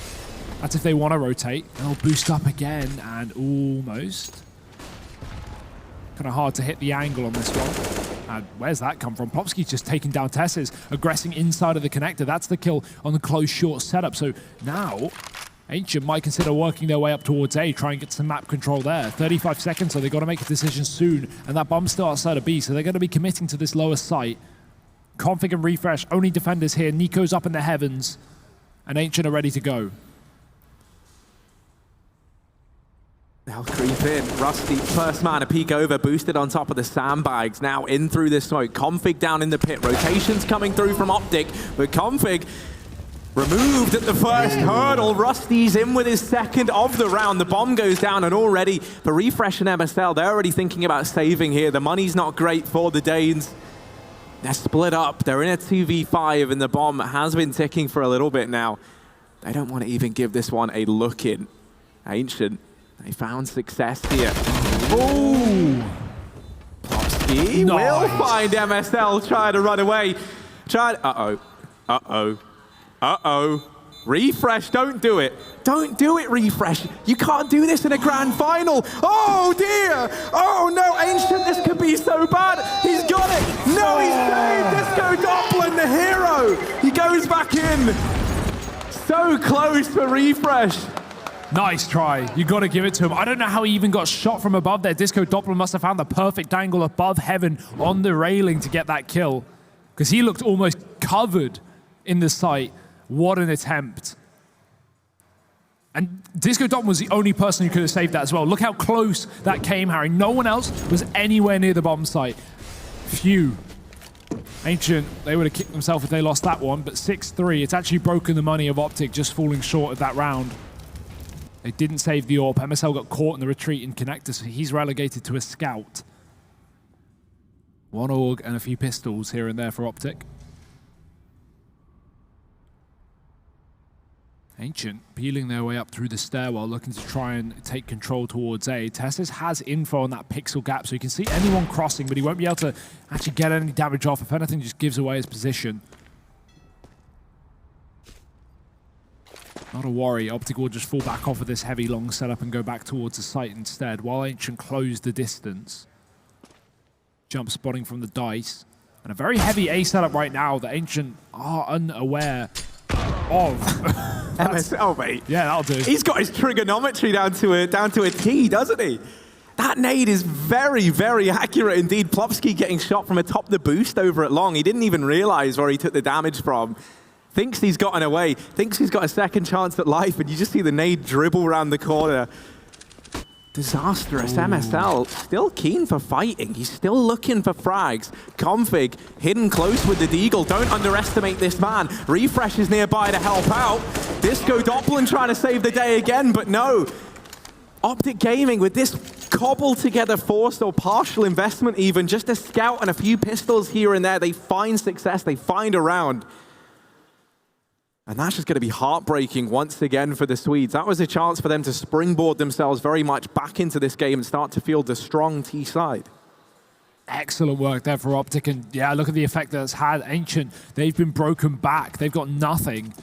That's if they want to rotate. They'll boost up again, and almost. Kind of hard to hit the angle on this one. And where's that come from? Plopsky's just taking down Tesses, aggressing inside of the connector. That's the kill on the close short setup. So now Ancient might consider working their way up towards A, try and get some map control there. 35 seconds, so they've got to make a decision soon. And that bomb's still outside of B, so they're going to be committing to this lower site. Config and Refresh, only defenders here. Nico's up in the heavens, and Ancient are ready to go. They'll creep in. Rusty, first man, a peek over, boosted on top of the sandbags. Now in through this smoke. Config down in the pit. Rotations coming through from Optic, but Config removed at the first hurdle. Rusty's in with his second of the round. The bomb goes down, and already for Refresh and MSL, they're already thinking about saving here. The money's not great for the Danes. They're split up. They're in a 2v5, and the bomb has been ticking for a little bit now. They don't want to even give this one a look in. Ancient, they found success here. Ooh! Plopsky will find MSL trying to run away. Uh-oh. Uh-oh. Uh-oh. Refresh, don't do it. Don't do it, Refresh. You can't do this in a grand final. Oh, dear. Oh, no, Ancient, this could be so bad. He's got it. No, he's saved. Disco Doppler, the hero. He goes back in. So close for Refresh. Nice try. You got to give it to him. I don't know how he even got shot from above there. Disco Doppler must have found the perfect angle above heaven on the railing to get that kill, because he looked almost covered in the sight. What an attempt. And Disco Doppler was the only person who could have saved that as well. Look how close that came, Harry. No one else was anywhere near the bomb site. Phew. Ancient, they would have kicked themselves if they lost that one, but 6-3. It's actually broken the money of Optic just falling short of that round. They didn't save the AWP. MSL got caught in the retreat in connector, so he's relegated to a scout. 1 AUG and a few pistols here and there for Optic. Ancient peeling their way up through the stairwell, looking to try and take control towards A. Tessus has info on that pixel gap, so you can see anyone crossing, but he won't be able to actually get any damage off. If anything, just gives away his position. Not a worry. Optic will just fall back off of this heavy long setup and go back towards the site instead, while Ancient close the distance. Jump spotting from the dice. And a very heavy A setup right now that Ancient are unaware of. MSL, mate. Yeah, that'll do. He's got his trigonometry down to a T, doesn't he? That nade is very, very accurate indeed. Plopsky getting shot from atop the boost over at long. He didn't even realize where he took the damage from. Thinks he's gotten away, thinks he's got a second chance at life, and you just see the nade dribble around the corner. Disastrous. Ooh. MSL still keen for fighting. He's still looking for frags. Config hidden close with the Deagle. Don't underestimate this man. Refresh is nearby to help out. Disco Doppler trying to save the day again, but no. Optic Gaming with this cobbled together forced or partial investment even, just a scout and a few pistols here and there. They find success, they find a round. And that's just going to be heartbreaking once again for the Swedes. That was a chance for them to springboard themselves very much back into this game and start to field the strong T side. Excellent work there for Optic. And yeah, look at the effect that's had. Ancient, they've been broken back. They've got nothing.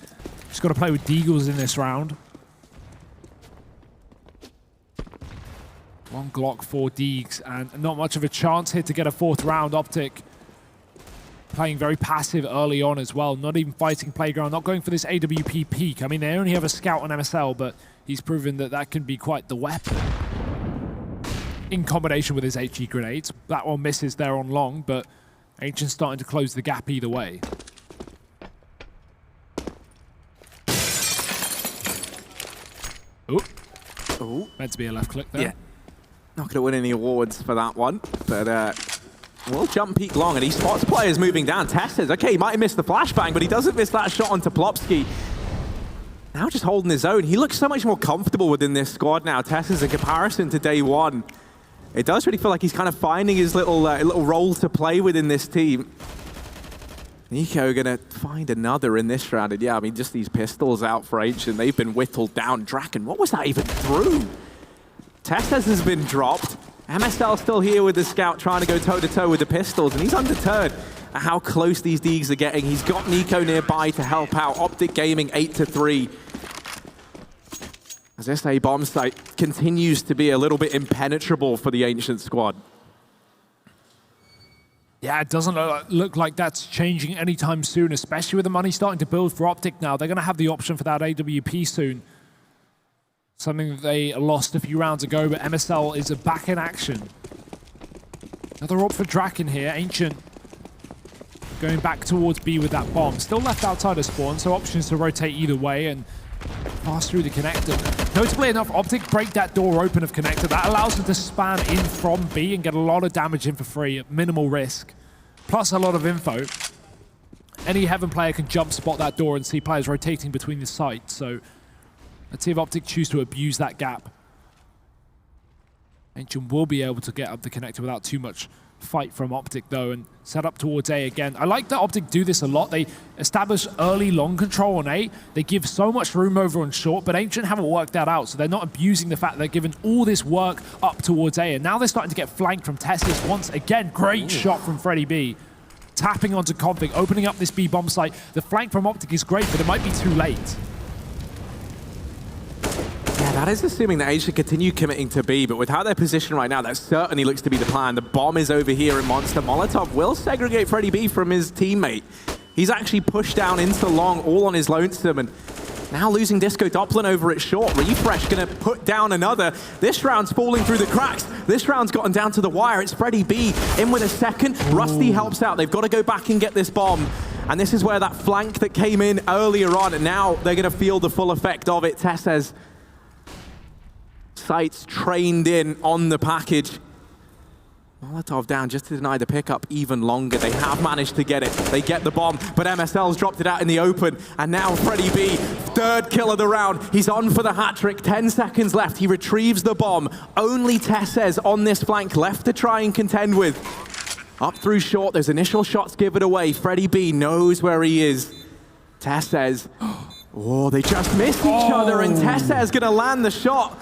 Just got to play with Deagles in this round. 1 Glock, 4 Deags, and not much of a chance here to get a 4th round. Optic playing very passive early on as well, not even fighting playground, not going for this AWP peak. I mean, they only have a scout on MSL, but he's proven that that can be quite the weapon. In combination with his HE grenades. That one misses there on long, but Ancient's starting to close the gap either way. Ooh. Meant to be a left click there. Yeah. Not going to win any awards for that one, but we'll jump peak long, and he spots players moving down. Tess says, okay, he might have missed the flashbang, but he doesn't miss that shot onto Plopsky. Now just holding his own. He looks so much more comfortable within this squad now, Tess, in comparison to day one. It does really feel like he's kind of finding his little role to play within this team. Nico gonna find another in this round, and yeah, I mean, just these pistols out for Ancient, they've been whittled down. Draken, what was that even through? Testes has been dropped. MSL still here with the scout trying to go toe-to-toe with the pistols, and he's undeterred at how close these Deags are getting. He's got Nico nearby to help out. Optic Gaming 8-3. As this A bomb site continues to be a little bit impenetrable for the Ancient squad. Yeah, it doesn't look like that's changing anytime soon, especially with the money starting to build for Optic now. They're going to have the option for that AWP soon. Something that they lost a few rounds ago, but MSL is back in action. Another AWP for Draken here. Ancient going back towards B with that bomb. Still left outside of spawn, so options to rotate either way and pass through the connector. Notably enough, Optic break that door open of connector. That allows them to span in from B and get a lot of damage in for free at minimal risk. Plus a lot of info. Any Heaven player can jump spot that door and see players rotating between the sites. So let's see if Optic choose to abuse that gap. Ancient will be able to get up the connector without too much fight from Optic though, and set up towards A again. I like that Optic do this a lot. They establish early long control on A. They give so much room over on short, but Ancient haven't worked that out, so they're not abusing the fact they're given all this work up towards A, and now they're starting to get flanked from Testis once again. Great shot from Freddy B. Tapping onto Config, opening up this B bomb site. The flank from Optic is great, but it might be too late. That is assuming that A should continue committing to B, but with how they're positioned right now, that certainly looks to be the plan. The bomb is over here in Monster. Molotov will segregate Freddy B from his teammate. He's actually pushed down into long, all on his lonesome, and now losing Disco Doppler over at short. Refresh gonna put down another. This round's falling through the cracks. This round's gotten down to the wire. It's Freddy B in with a second. Rusty helps out. They've got to go back and get this bomb. And this is where that flank that came in earlier on, and now they're gonna feel the full effect of it. Tessez sights trained in on the package. Molotov down just to deny the pickup even longer. They have managed to get it. They get the bomb, but MSL's dropped it out in the open. And now Freddy B, third kill of the round. He's on for the hat trick. 10 seconds left. He retrieves the bomb. Only Tessez on this flank left to try and contend with. Up through short, those initial shots give it away. Freddy B knows where he is. Tessez, oh, they just missed each other, and Tessez gonna land the shot.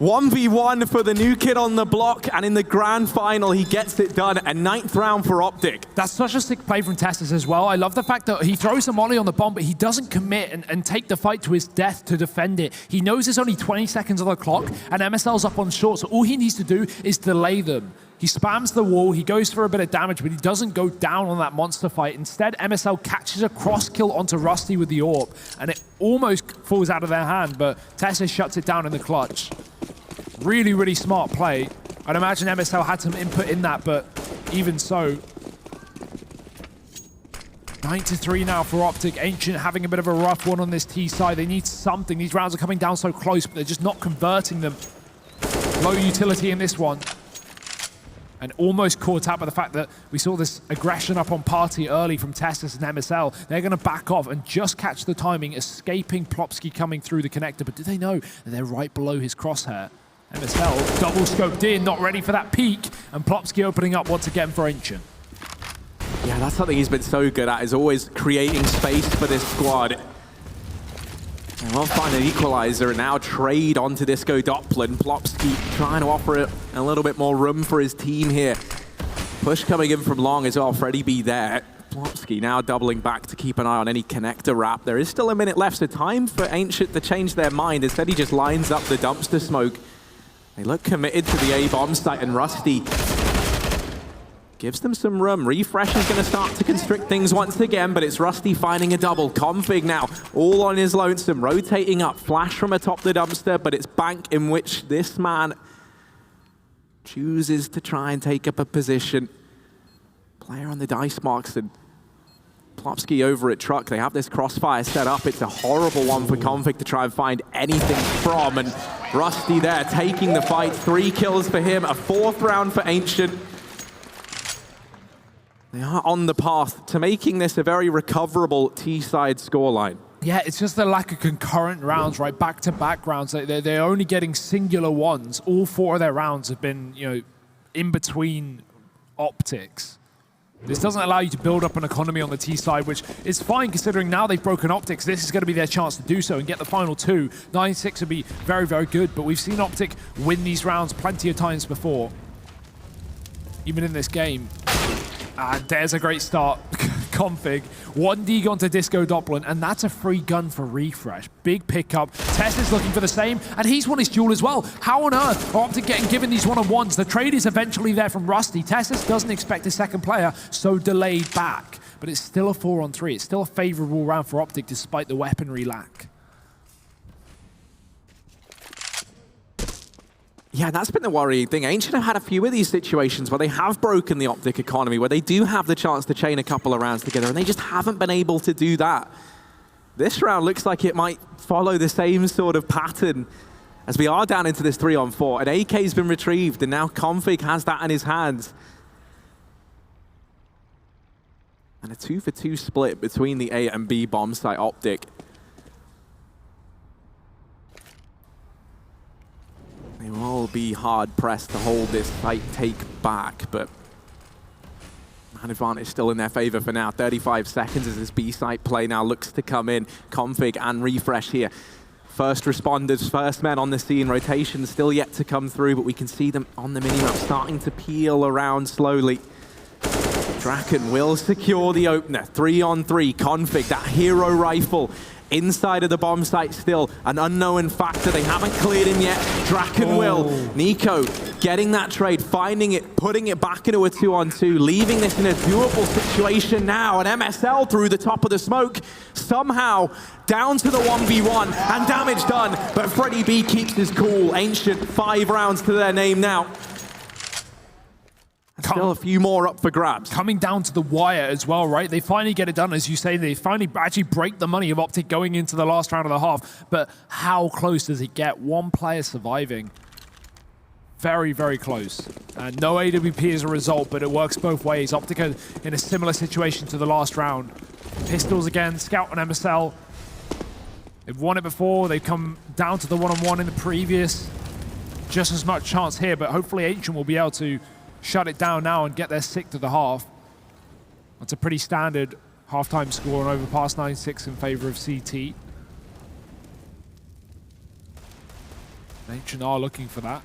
1v1 for the new kid on the block, and in the grand final, he gets it done. A 9th round for Optic. That's such a sick play from Tessez as well. I love the fact that he throws a molly on the bomb, but he doesn't commit and take the fight to his death to defend it. He knows there's only 20 seconds on the clock, and MSL's up on short, so all he needs to do is delay them. He spams the wall, he goes for a bit of damage, but he doesn't go down on that monster fight. Instead, MSL catches a cross kill onto Rusty with the AWP, and it almost falls out of their hand, but Tessez shuts it down in the clutch. Really, really smart play. I'd imagine MSL had some input in that, but even so. 9-3 now for Optic. Ancient having a bit of a rough one on this T side. They need something. These rounds are coming down so close, but they're just not converting them. Low utility in this one. And almost caught out by the fact that we saw this aggression up on Party early from Tessez and MSL. They're going to back off and just catch the timing, escaping Plopsky coming through the connector. But do they know that they're right below his crosshair? MSL double scoped in, not ready for that peak, and Plopsky opening up once again for Ancient. Yeah, that's something he's been so good at, is always creating space for this squad. And we'll find an equalizer and now trade onto Disco Doppler. Plopsky trying to offer it a little bit more room for his team here. Push coming in from long as well. Freddy B there. Plopsky now doubling back to keep an eye on any connector wrap. There is still a minute left, so time for Ancient to change their mind. Instead, he just lines up the dumpster smoke. They look committed to the A-bomb site, and Rusty gives them some room. Refresh is going to start to constrict things once again, but it's Rusty finding a double. Config now, all on his lonesome, rotating up. Flash from atop the dumpster, but it's Bank in which this man chooses to try and take up a position. Player on the dice marks, and Plopsky over at Truck. They have this crossfire set up. It's a horrible one for Config to try and find anything from, and Rusty there taking the fight. 3 kills for him, a 4th round for Ancient. They are on the path to making this a very recoverable T-side scoreline. Yeah, it's just the lack of concurrent rounds, right? Back-to-back rounds. They're only getting singular ones. All 4 of their rounds have been, you know, in between optics. This doesn't allow you to build up an economy on the T side, which is fine considering now they've broken Optics. This is going to be their chance to do so and get the final 2. 9-6 would be very, very good, but we've seen Optic win these rounds plenty of times before, even in this game. And there's a great start. Config. 1 dig onto Disco Doppler, and that's a free gun for Refresh. Big pickup. Tess is looking for the same, and he's won his duel as well. How on earth are Optic getting given these one-on-ones? The trade is eventually there from Rusty. Tessus doesn't expect a second player, so delayed back. But it's still a 4-on-3. It's still a favorable round for Optic despite the weaponry lack. Yeah, that's been the worrying thing. Ancient have had a few of these situations where they have broken the Optic economy, where they do have the chance to chain a couple of rounds together, and they just haven't been able to do that. This round looks like it might follow the same sort of pattern as we are down into this 3-on-4. An AK's been retrieved, and now Config has that in his hands. And a 2-for-2 split between the A and B bomb site Optic. They will be hard-pressed to hold this fight take back, but man advantage still in their favor for now. 35 seconds as this B-site play now looks to come in. Config and Refresh here. First responders, first men on the scene. Rotation still yet to come through, but we can see them on the minimap starting to peel around slowly. Draken will secure the opener. 3-on-3. Config, that hero rifle inside of the bomb site still. An unknown factor. They haven't cleared him yet. Draken will. Nico getting that trade, finding it, putting it back into a 2-on-2, leaving this in a doable situation now. And MSL through the top of the smoke, somehow down to the 1v1 and damage done. But Freddie B keeps his cool. Ancient 5 rounds to their name now. Still a few more up for grabs. Coming down to the wire as well, right? They finally get it done, as you say. They finally actually break the money of Optic going into the last round and a half. But how close does it get? One player surviving. Very, very close. And no AWP as a result, but it works both ways. Optic are in a similar situation to the last round. Pistols again, Scout and MSL. They've won it before. They've come down to the one-on-one in the previous. Just as much chance here, but hopefully Ancient will be able to shut it down now and get their 6 to the half. That's a pretty standard halftime score on Overpass, 9-6 in favor of CT. Ancient are looking for that.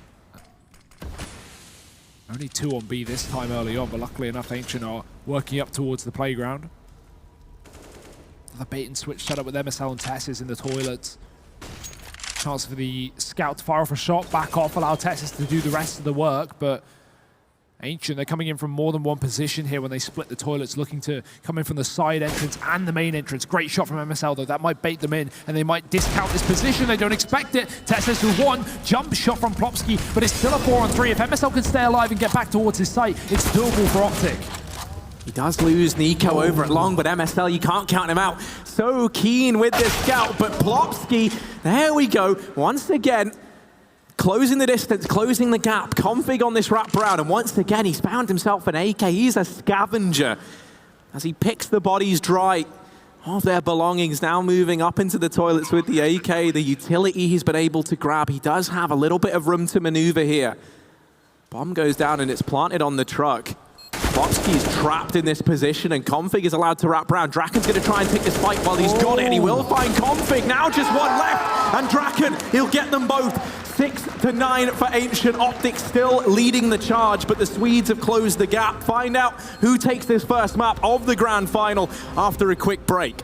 Only 2 on B this time early on, but luckily enough, Ancient are working up towards the playground. The bait and switch setup with MSL and Tessis in the toilets. Chance for the Scout to fire off a shot, back off, allow Tessis to do the rest of the work, but Ancient, they're coming in from more than one position here when they split the toilets, looking to come in from the side entrance and the main entrance. Great shot from MSL, though. That might bait them in, and they might discount this position. They don't expect it. Tessis with 1. Jump shot from Plopsky, but it's still a 4-on-3. If MSL can stay alive and get back towards his site, it's doable for Optic. He does lose Nico over at long, but MSL, you can't count him out. So keen with this Scout, but Plopsky, there we go. Once again, closing the distance, closing the gap. Config on this wraparound, and once again, he's found himself an AK. He's a scavenger as he picks the bodies dry of their belongings, now moving up into the toilets with the AK, the utility he's been able to grab. He does have a little bit of room to maneuver here. Bomb goes down, and it's planted on the truck. Plopsky's trapped in this position, and Config is allowed to wrap around. Draken's going to try and take this fight while he's got it, and he will find Config. Now just 1 left, and Draken, he'll get them both. 6-9 for Ancient. Optic still leading the charge, but the Swedes have closed the gap. Find out who takes this first map of the grand final after a quick break.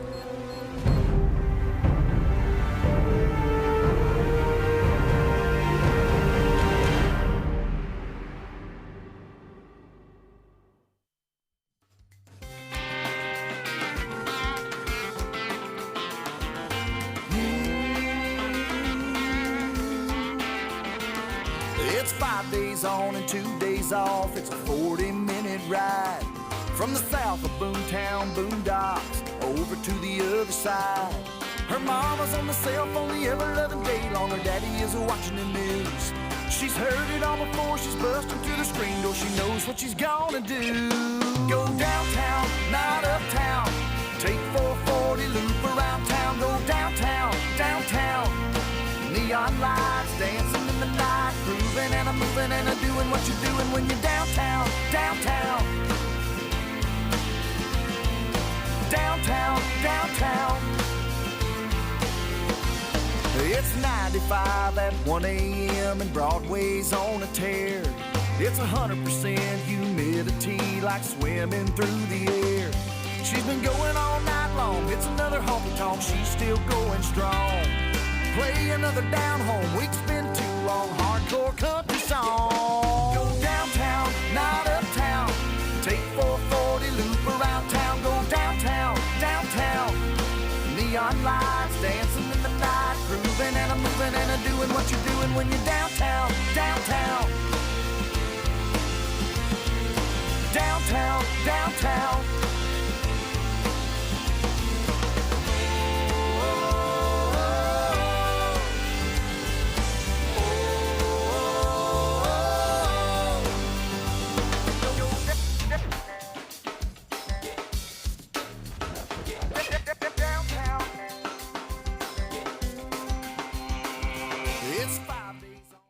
It's 5 days on and 2 days off. It's a 40-minute ride from the south of Boomtown Boondocks over to the other side. Her mama's on the cell phone the ever-loving day long. Her daddy is watching the news. She's heard it all before. She's busting through the screen door. She knows what she's gonna do. Go downtown, not uptown. Take 440, loop around town. Go downtown, downtown. Neon lights dancing in the night, grooving and a moving and a doing what you're doing when you're downtown, downtown. Downtown, downtown. It's 95 at 1 a.m. and Broadway's on a tear. It's 100% humidity like swimming through the air. She's been going all night long. It's another honky-tonk. She's still going strong. Play another down home. Week's been too long. Hardcore country song. Go downtown, not uptown. Take 440, loop around town. Go downtown, downtown. Neon lights dancing in the night, grooving and a moving and a doing what you're doing when you're downtown, downtown. Downtown, downtown. It's 5 days on.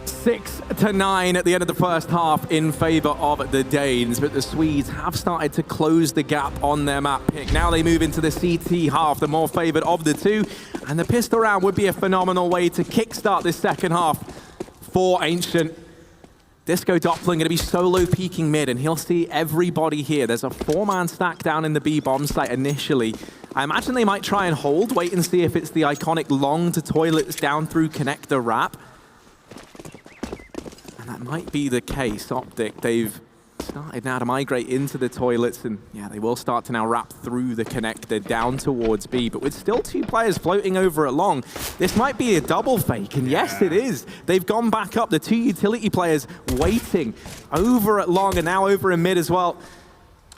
Six to 9 at the end of the first half in favor of the Danes, but the Swedes have started to close the gap on their map pick. Now they move into the CT half, the more favored of the two, and the pistol round would be a phenomenal way to kickstart this second half for Ancient. Disco Doppler going to be solo peeking mid, and he'll see everybody here. There's a 4-man stack down in the B bomb site initially. I imagine they might try and hold, wait and see if it's the iconic long to toilets down through connector wrap. And that might be the case. Optic, they've started now to migrate into the toilets, and yeah, they will start to now wrap through the connector down towards B, but with still 2 players floating over at long, this might be a double fake, and yes, it is. They've gone back up, the 2 utility players waiting over at long, and now over in mid as well.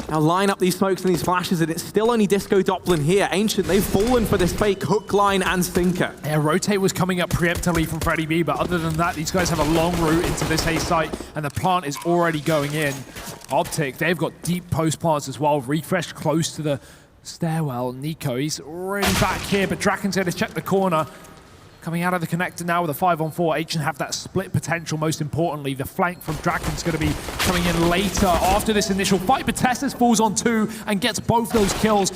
Now line up these smokes and these flashes, and it's still only Disco Doppler here. Ancient, they've fallen for this fake hook line and sinker. Yeah, rotate was coming up preemptively from Freddy B, but other than that, these guys have a long route into this A site, and the plant is already going in. Optic, they've got deep post plants as well. Refresh close to the stairwell. Nico, he's already back here, but Draken's going to check the corner. Coming out of the connector now with a 5-on-4. Ancient have that split potential, most importantly. The flank from Draken's going to be coming in later after this initial fight, but Tessus falls on 2 and gets both those kills,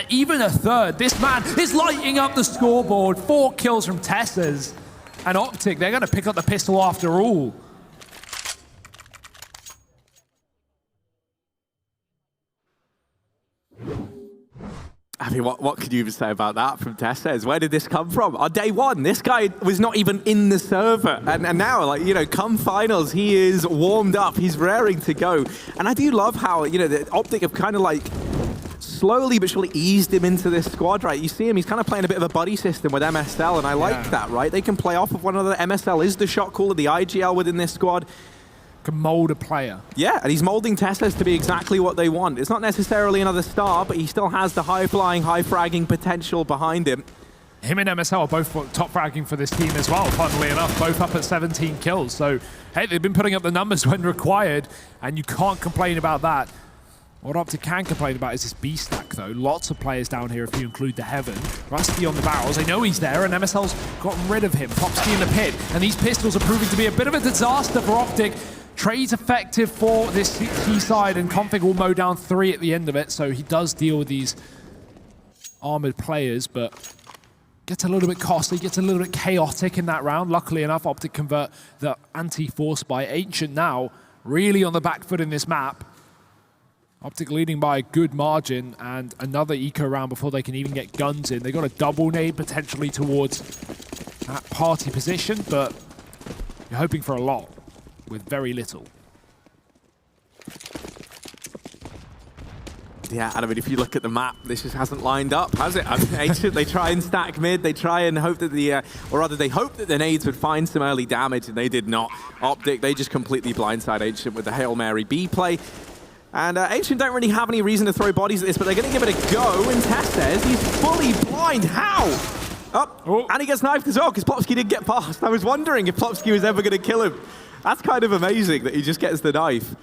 even a third. This man is lighting up the scoreboard. 4 kills from Tessus. And Optic, they're going to pick up the pistol after all. I mean, what could you even say about that from Tessus? Where did this come from? On day 1, this guy was not even in the server. And now, like, you know, come finals, he is warmed up. He's raring to go. And I do love how, you know, the Optic have kind of like slowly but surely eased him into this squad, right? You see him, he's kind of playing a bit of a buddy system with MSL, and I like that, right? They can play off of one another. MSL is the shot caller, the IGL within this squad. Can mold a player. Yeah, and he's molding Tessus to be exactly what they want. It's not necessarily another star, but he still has the high-flying, high-fragging potential behind him. Him and MSL are both top fragging for this team as well, funnily enough, both up at 17 kills. So, hey, they've been putting up the numbers when required, and you can't complain about that. What Optic can complain about is this B stack, though. Lots of players down here if you include the Heaven. Rusty on the barrels. They know he's there, and MSL's gotten rid of him. Popsky in the pit, and these pistols are proving to be a bit of a disaster for Optic. Trade's effective for this T side, and Config will mow down 3 at the end of it, so he does deal with these armored players, but gets a little bit costly, gets a little bit chaotic in that round. Luckily enough, Optic convert the anti-force by Ancient now, really on the back foot in this map. Optic leading by a good margin, and another eco round before they can even get guns in. They got a double nade potentially towards that party position, but you're hoping for a lot with very little. Yeah, and I mean, if you look at the map, this just hasn't lined up, has it? I mean, Ancient, they try and stack mid, they try and hope that the, or rather, they hope that the nades would find some early damage, and they did not. Optic, they just completely blindside Ancient with the Hail Mary B play. And Ancient don't really have any reason to throw bodies at this, but they're going to give it a go, and Tess says he's fully blind. How? And he gets knifed as well, because Plopsky did get past. I was wondering if Plopsky was ever going to kill him. That's kind of amazing that he just gets the knife.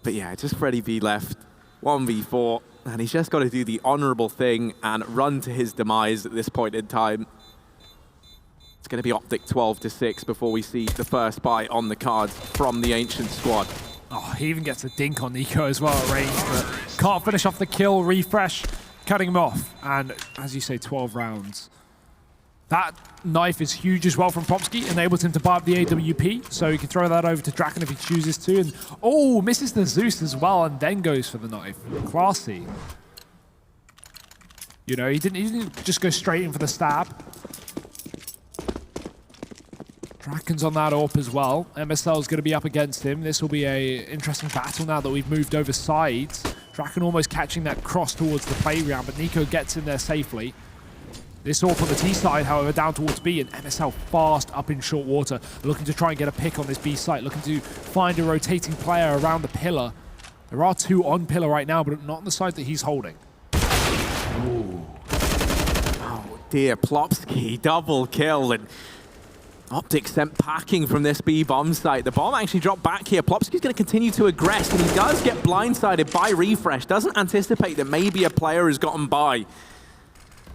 But yeah, just Freddy B left, 1v4, and he's just got to do the honorable thing and run to his demise at this point in time. It's going to be Optic 12-6 before we see the first buy on the cards from the Ancient squad. Oh, he even gets a dink on Nico as well at range, but can't finish off the kill. Refresh, cutting him off, and as you say, 12 rounds. That knife is huge as well from Popsky, enables him to buy up the AWP, so he can throw that over to Draken if he chooses to. And oh, misses the Zeus as well, and then goes for the knife. Classy. You know, he didn't just go straight in for the stab. Draken's on that AWP as well. MSL's going to be up against him. This will be an interesting battle now that we've moved over sides. Draken almost catching that cross towards the playground, but Nico gets in there safely. This AWP on the T side, however, down towards B, and MSL fast up in short water, looking to try and get a pick on this B site, looking to find a rotating player around the pillar. There are 2 on pillar right now, but not on the side that he's holding. Ooh. Oh dear, Plopsky, double kill, and Optic sent packing from this B bomb site. The bomb actually dropped back here. Plopsky's going to continue to aggress, and he does get blindsided by Refresh. Doesn't anticipate that maybe a player has gotten by.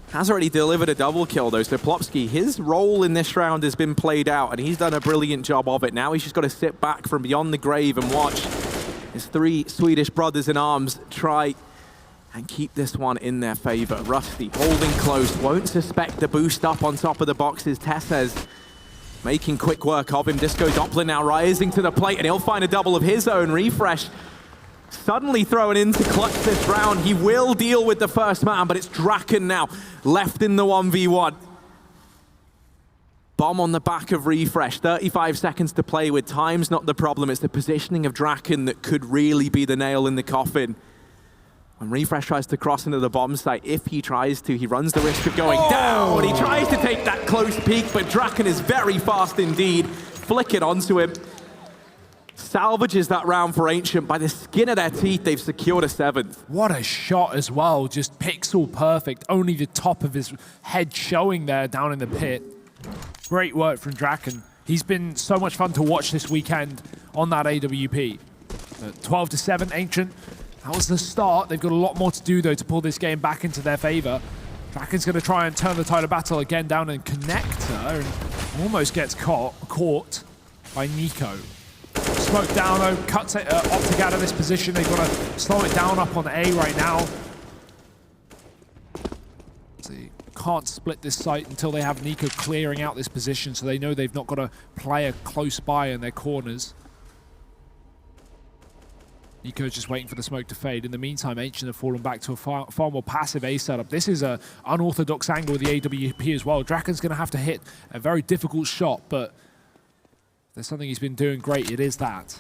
Has already delivered a double kill, though, so Plopsky, his role in this round has been played out, and he's done a brilliant job of it. Now he's just got to sit back from beyond the grave and watch his 3 Swedish brothers in arms try and keep this one in their favor. Rusty holding close, won't suspect the boost up on top of the boxes. Tess says making quick work of him. Disco Doppler now rising to the plate, and he'll find a double of his own. Refresh suddenly thrown into clutch this round. He will deal with the first man, but it's Draken now left in the 1v1. Bomb on the back of Refresh. 35 seconds to play with. Time's not the problem. It's the positioning of Draken that could really be the nail in the coffin. When Refresh tries to cross into the bomb site, if he tries to, he runs the risk of going down. He tries to take that close peek, but Draken is very fast indeed. Flick it onto him. Salvages that round for Ancient. By the skin of their teeth, they've secured a 7th. What a shot as well. Just pixel perfect. Only the top of his head showing there down in the pit. Great work from Draken. He's been so much fun to watch this weekend on that AWP. 12-7, Ancient. That was the start. They've got a lot more to do, though, to pull this game back into their favor. Draken's going to try and turn the tide of battle again down in Connector and almost gets caught by Nico. Smoke down, though. Cuts Optic out of this position. They've got to slow it down up on A right now. See, can't split this site until they have Nico clearing out this position, so they know they've not got a player close by in their corners. Nico's just waiting for the smoke to fade. In the meantime, Ancient have fallen back to a far more passive A setup. This is an unorthodox angle with the AWP as well. Draken's going to have to hit a very difficult shot, but if there's something he's been doing great, it is that.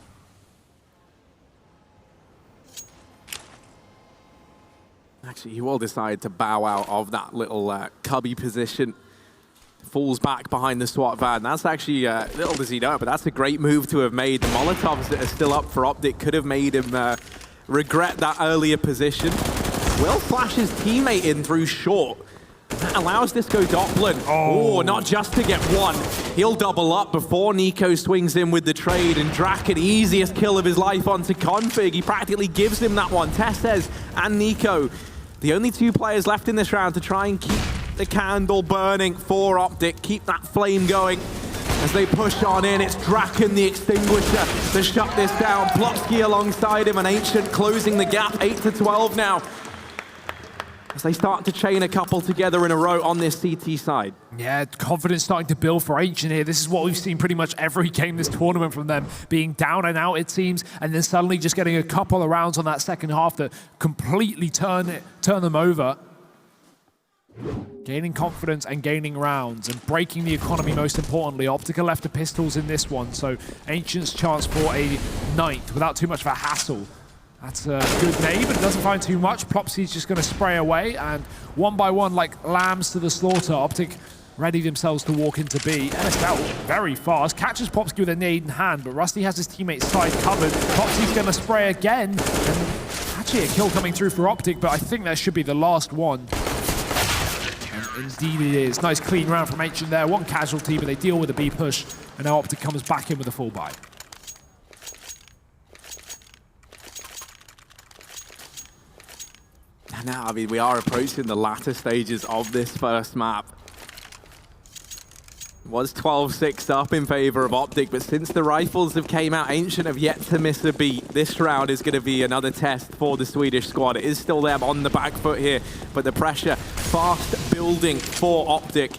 Actually, he will decide to bow out of that little cubby position. Falls back behind the SWAT van. That's actually, little does he know, but that's a great move to have made. The Molotovs that are still up for Optic could have made him regret that earlier position. Will flash his teammate in through short. That allows Disco Doppler. Oh, not just to get one. He'll double up before Nico swings in with the trade, and Draken, easiest kill of his life onto Config. He practically gives him that one. Tesses and Nico, the only 2 players left in this round to try and keep the candle burning for Optic, keep that flame going. As they push on in, it's Draken, the extinguisher, to shut this down. Plopsky alongside him, and Ancient closing the gap, 8-12 now. As they start to chain a couple together in a row on this CT side. Yeah, confidence starting to build for Ancient here. This is what we've seen pretty much every game this tournament from them, being down and out, it seems, and then suddenly just getting a couple of rounds on that second half that completely turn them over. Gaining confidence and gaining rounds and breaking the economy most importantly. Optica left the pistols in this one, so Ancient's chance for a 9th without too much of a hassle. That's a good nade, but it doesn't find too much. Plopsy's just going to spray away, and one by one, like lambs to the slaughter, Optic ready themselves to walk into B. NSL very fast, catches Plopsky with a nade in hand, but Rusty has his teammate's side covered. Plopsy's going to spray again, and actually a kill coming through for Optic, but I think that should be the last one. Indeed it is. Nice clean round from Ancient there. One casualty, but they deal with a B push, and now Optic comes back in with a full buy. Now, I mean, we are approaching the latter stages of this first map. It was 12-6 up in favor of Optic, but since the rifles have came out, Ancient have yet to miss a beat. This round is going to be another test for the Swedish squad. It is still them on the back foot here, but the pressure fast building for Optic.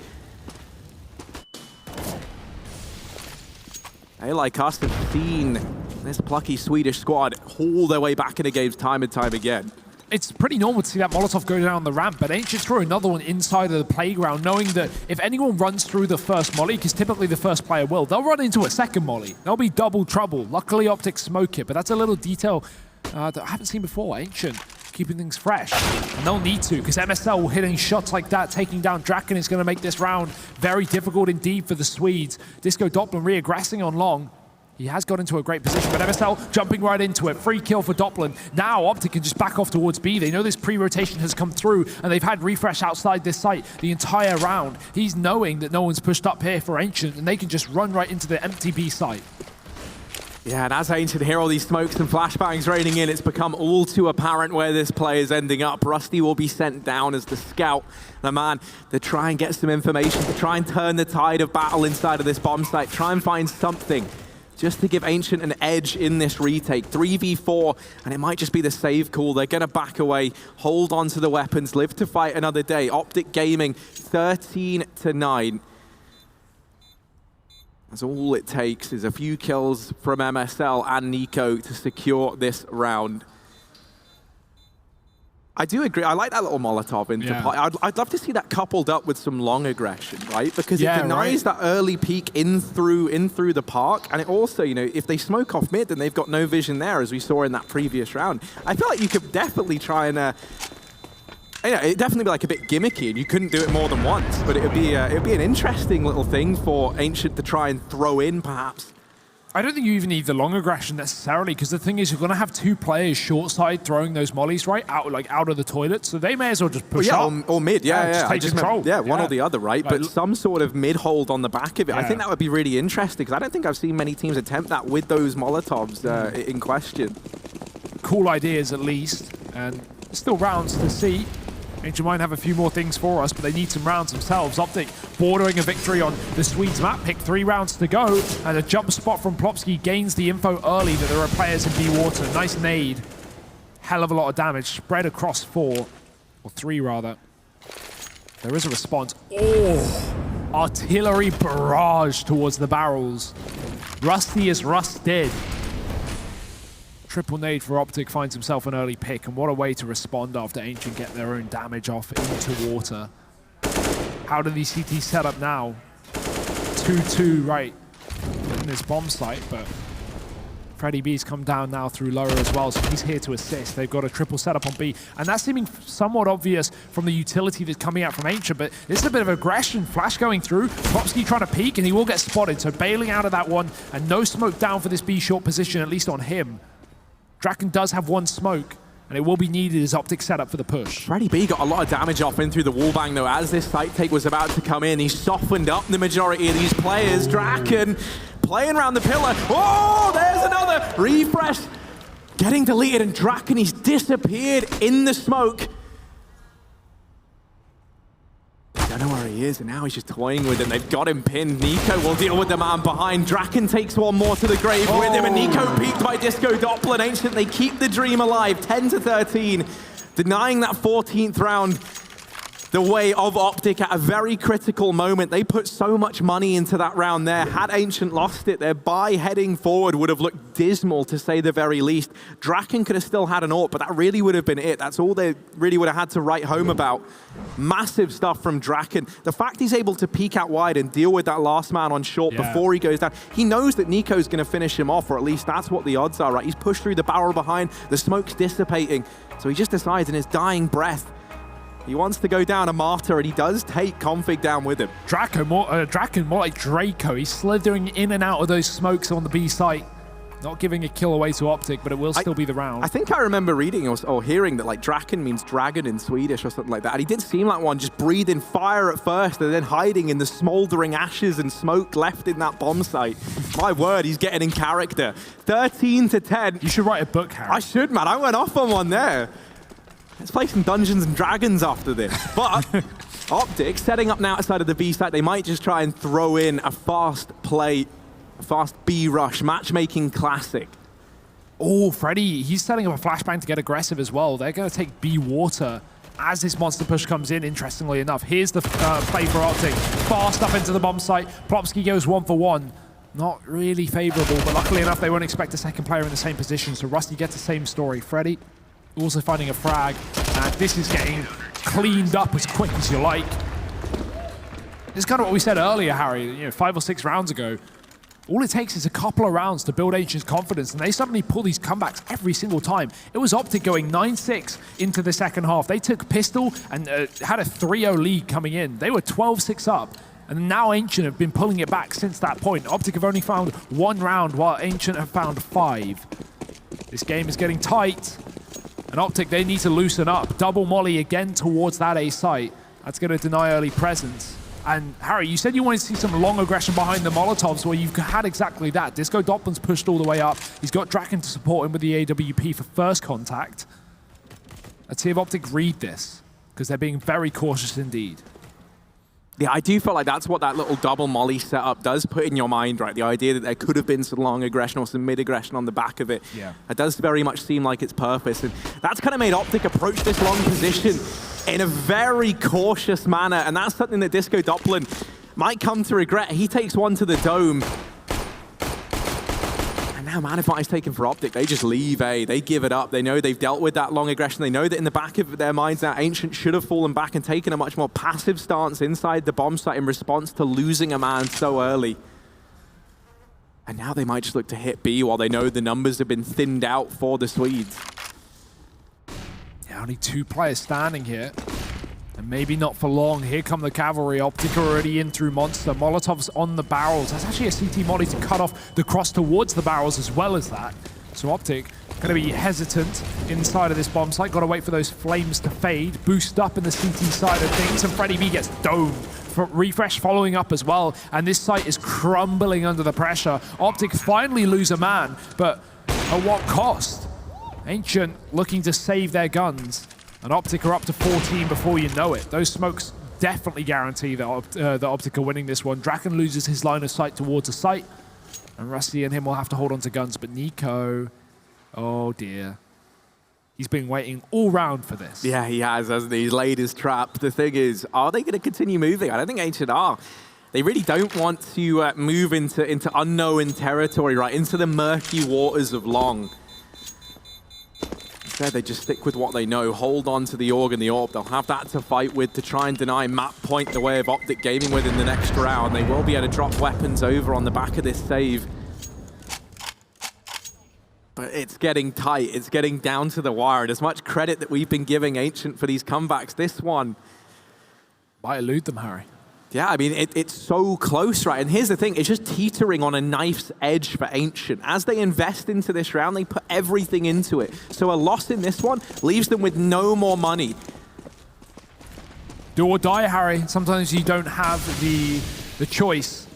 They, like us, have seen this plucky Swedish squad haul their way back into games time and time again. It's pretty normal to see that Molotov go down the ramp, but Ancient throw another one inside of the playground, knowing that if anyone runs through the first molly, because typically the first player will, they'll run into a second molly. There'll be double trouble. Luckily, Optic smoke it, but that's a little detail that I haven't seen before. Ancient keeping things fresh, and they'll need to, because MSL hitting shots like that, taking down Draken is going to make this round very difficult indeed for the Swedes. Disco Doppler re-aggressing on long. He has got into a great position, but MSL jumping right into it. Free kill for Doppler. Now Optic can just back off towards B. They know this pre-rotation has come through, and they've had Refresh outside this site the entire round. He's knowing that no one's pushed up here for Ancient, and they can just run right into the empty B site. Yeah, and as Ancient hear all these smokes and flashbangs raining in, it's become all too apparent where this play is ending up. Rusty will be sent down as the scout, the man to try and get some information, to try and turn the tide of battle inside of this bomb site, try and find something just to give Ancient an edge in this retake. 3v4, and it might just be the save call. They're going to back away, hold on to the weapons, live to fight another day. Optic Gaming, 13-9. As all it takes is a few kills from MSL and Nico to secure this round. I do agree. I like that little Molotov into play. I'd love to see that coupled up with some long aggression, right? Because it denies that early peek in through the park, and it also, you know, if they smoke off mid, then they've got no vision there, as we saw in that previous round. I feel like you could definitely try and, it'd definitely be like a bit gimmicky, and you couldn't do it more than once. But it'd be an interesting little thing for Ancient to try and throw in, perhaps. I don't think you even need the long aggression necessarily, because the thing is, you're going to have two players short side throwing those mollies out of the toilet, so they may as well just push up. Or mid, just take control. One or the other, right? But some sort of mid hold on the back of it. I think that would be really interesting, because I don't think I've seen many teams attempt that with those Molotovs in question. Cool ideas, at least, and still rounds to see. Ancient might have a few more things for us, but they need some rounds themselves. Optic bordering a victory on the Swedes map pick. 3 rounds to go, and a jump spot from Plopsky gains the info early that there are players in B water. Nice nade. Hell of a lot of damage spread across 4, or 3 rather. There is a response. Oh! Artillery barrage towards the barrels. Rusty is rusted. Triple nade for Optic, finds himself an early pick, and what a way to respond after Ancient get their own damage off into water. How do these CTs set up now? 2-2 right in this bomb site, but Freddy B's come down now through lower as well, so he's here to assist. They've got a triple setup on B, and that's seeming somewhat obvious from the utility that's coming out from Ancient, but this is a bit of aggression. Flash going through, Plopsky trying to peek, and he will get spotted, so bailing out of that one, and no smoke down for this B short position, at least on him. Draken does have 1 smoke, and it will be needed as Optic set up for the push. Freddy B got a lot of damage off in through the wallbang, though, as this site take was about to come in. He softened up the majority of these players. Draken playing around the pillar. Oh, there's another refresh. Getting deleted, and Draken, he's disappeared in the smoke. I don't know where he is, and now he's just toying with him. They've got him pinned. Nico will deal with the man behind. Draken takes 1 more to the grave with him, and Nico peaked by Disco Doppler. Ancient, they keep the dream alive, 10-13, denying that 14th round the way of Optic at a very critical moment. They put so much money into that round there. Had Ancient lost it, their buy heading forward would have looked dismal, to say the very least. Draken could have still had an AWP, but that really would have been it. That's all they really would have had to write home about. Massive stuff from Draken. The fact he's able to peek out wide and deal with that last man on short before he goes down, he knows that Nico's going to finish him off, or at least that's what the odds are, right? He's pushed through the barrel behind, the smoke's dissipating, so he just decides in his dying breath he wants to go down a martyr, and he does take Config down with him. Draken more like Draco. He's slithering in and out of those smokes on the B site. Not giving a kill away to Optic, but it will still be the round. I think I remember reading or hearing that like Draken means dragon in Swedish or something like that. And he did seem like one just breathing fire at first and then hiding in the smoldering ashes and smoke left in that bomb site. My word, he's getting in character. 13-10. You should write a book, Harry. I should, man. I went off on one there. Let's play some Dungeons and Dragons after this. But Optic setting up now outside of the B site. They might just try and throw in a fast play, fast B rush, matchmaking classic. Oh, Freddy, he's setting up a flashbang to get aggressive as well. They're going to take B water as this monster push comes in, interestingly enough. Here's the play for Optic. Fast up into the bomb site. Plopsky goes 1 for 1. Not really favorable, but luckily enough, they won't expect a second player in the same position. So Rusty gets the same story. Freddy also finding a frag, and this is getting cleaned up as quick as you like. This is kind of what we said earlier, Harry, 5 or 6 rounds ago. All it takes is a couple of rounds to build Ancient's confidence, and they suddenly pull these comebacks every single time. It was Optic going 9-6 into the second half. They took pistol and had a 3-0 lead coming in. They were 12-6 up, and now Ancient have been pulling it back since that point. Optic have only found 1 round, while Ancient have found 5. This game is getting tight. And Optic, they need to loosen up. Double molly again towards that A site. That's going to deny early presence. And Harry, you said you wanted to see some long aggression behind the Molotovs. Well, you've had exactly that. Disco Doppler's pushed all the way up. He's got Draken to support him with the AWP for first contact. Let's see if Optic read this, because they're being very cautious indeed. Yeah, I do feel like that's what that little double molly setup does put in your mind, right? The idea that there could have been some long aggression or some mid-aggression on the back of it. Yeah. It does very much seem like its purpose. And that's kind of made Optic approach this long position in a very cautious manner. And that's something that Disco Doppler might come to regret. He takes one to the dome. And now man advantage taken for Optic. They just leave A. They give it up. They know they've dealt with that long aggression. They know that in the back of their minds now, Ancient should have fallen back and taken a much more passive stance inside the bomb site in response to losing a man so early. And now they might just look to hit B while they know the numbers have been thinned out for the Swedes. Yeah, only 2 players standing here. And maybe not for long. Here come the cavalry. Optic already in through Monster. Molotov's on the barrels. That's actually a CT molly to cut off the cross towards the barrels as well as that. So Optic going to be hesitant inside of this bomb site. Got to wait for those flames to fade. Boost up in the CT side of things. And Freddie B gets domed. Refresh following up as well, and this site is crumbling under the pressure. Optic finally lose a man, but at what cost? Ancient looking to save their guns, and Optic are up to 14 before you know it. Those smokes definitely guarantee that Optic are winning this one. Draken loses his line of sight towards a site, and Rusty and him will have to hold on to guns, but Nico, oh dear. He's been waiting all round for this. Yeah, he has, hasn't he? He's laid his trap. The thing is, are they going to continue moving? I don't think Ancient are. They really don't want to move into unknown territory, right? Into the murky waters of Long. Instead, they just stick with what they know. Hold on to the Org and the Orb. They'll have that to fight with to try and deny map point the way of Optic gaming with in the next round. They will be able to drop weapons over on the back of this save. But it's getting tight. It's getting down to the wire. And as much credit that we've been giving Ancient for these comebacks, this one might elude them, Harry. Yeah, I mean, it's so close, right? And here's the thing. It's just teetering on a knife's edge for Ancient. As they invest into this round, they put everything into it. So a loss in this one leaves them with no more money. Do or die, Harry. Sometimes you don't have the choice.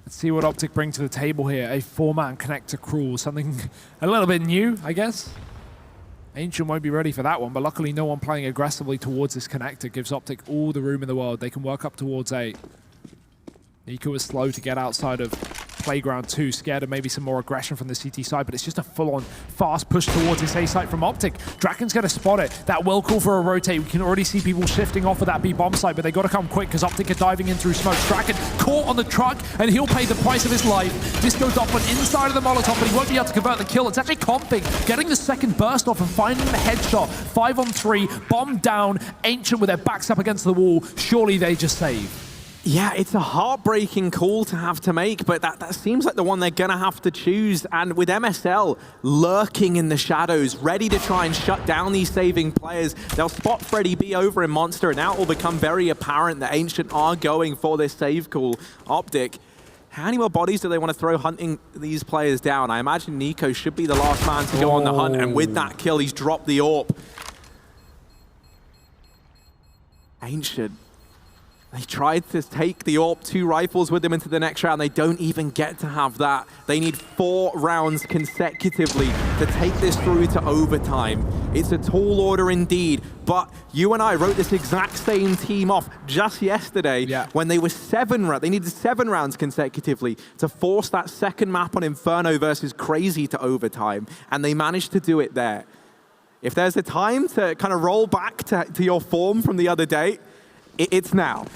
Let's see what Optic bring to the table here. A 4-man connector crawl, something a little bit new, I guess. Ancient won't be ready for that one, but luckily no one playing aggressively towards this connector gives Optic all the room in the world. They can work up towards A. Nico is slow to get outside of Playground 2, scared of maybe some more aggression from the CT side, but it's just a full-on fast push towards this A site from Optic. Draken's going to spot it. That will call for a rotate. We can already see people shifting off of that B bomb site, but they got to come quick because Optic are diving in through smoke. Draken caught on the truck, and he'll pay the price of his life. Disco Doppler inside of the Molotov, but he won't be able to convert the kill. It's actually Config getting the second burst off and finding the headshot. 5 on 3, bomb down. Ancient with their backs up against the wall. Surely they just save. Yeah, it's a heartbreaking call to have to make, but that seems like the one they're going to have to choose. And with MSL lurking in the shadows, ready to try and shut down these saving players, they'll spot Freddie B over in Monster, and now it will become very apparent that Ancient are going for this save call. Optic, how many more bodies do they want to throw hunting these players down? I imagine Nico should be the last man to go on the hunt, and with that kill, he's dropped the AWP. Ancient. They tried to take the AWP 2 rifles with them into the next round. They don't even get to have that. They need 4 rounds consecutively to take this through to overtime. It's a tall order indeed, but you and I wrote this exact same team off just yesterday when they were 7 rounds. They needed 7 rounds consecutively to force that second map on Inferno versus Crazy to overtime, and they managed to do it there. If there's a time to kind of roll back to your form from the other day, it's now.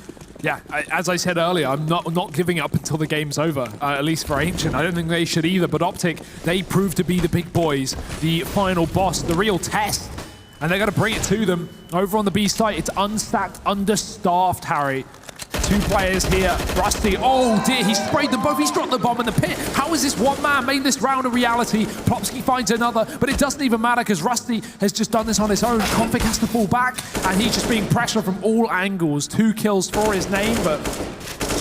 Yeah, as I said earlier, I'm not giving up until the game's over, at least for Ancient. I don't think they should either, but Optic, they prove to be the big boys, the final boss, the real test, and they're going to bring it to them. Over on the B site, it's unstacked, understaffed, Harry. 2 players here. Rusty, oh dear, he sprayed them both. He's dropped the bomb in the pit. How has this one man made this round a reality? Plopsky finds another, but it doesn't even matter because Rusty has just done this on his own. Config has to fall back, and he's just being pressured from all angles. 2 kills for his name, but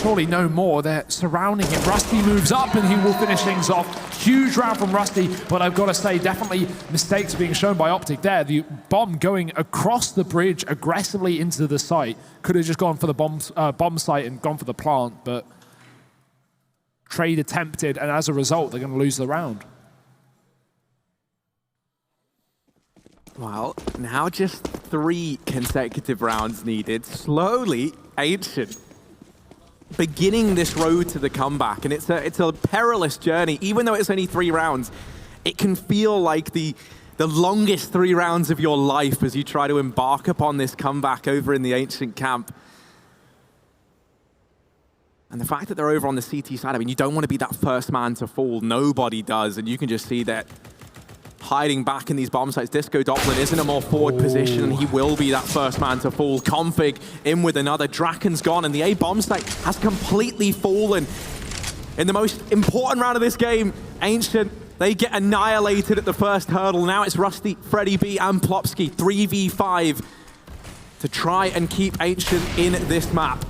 surely no more. They're surrounding him. Rusty moves up, and he will finish things off. Huge round from Rusty, but I've got to say, definitely mistakes being shown by Optic there. The bomb going across the bridge aggressively into the site. Could have just gone for the bomb site and gone for the plant, but trade attempted, and as a result, they're going to lose the round. Well, now just 3 consecutive rounds needed. Slowly, Ancient beginning this road to the comeback, and it's a perilous journey. Even though it's only 3 rounds, it can feel like the longest 3 rounds of your life as you try to embark upon this comeback over in the Ancient camp. And the fact that they're over on the CT side, I mean, you don't want to be that first man to fall. Nobody does. And you can just see that hiding back in these bomb sites. Disco Doppler is in a more forward position, and he will be that first man to fall. Config in with another. Draken's gone, and the A bomb site has completely fallen. In the most important round of this game, Ancient, they get annihilated at the first hurdle. Now it's Rusty, Freddy B, and Plopsky, 3v5 to try and keep Ancient in this map.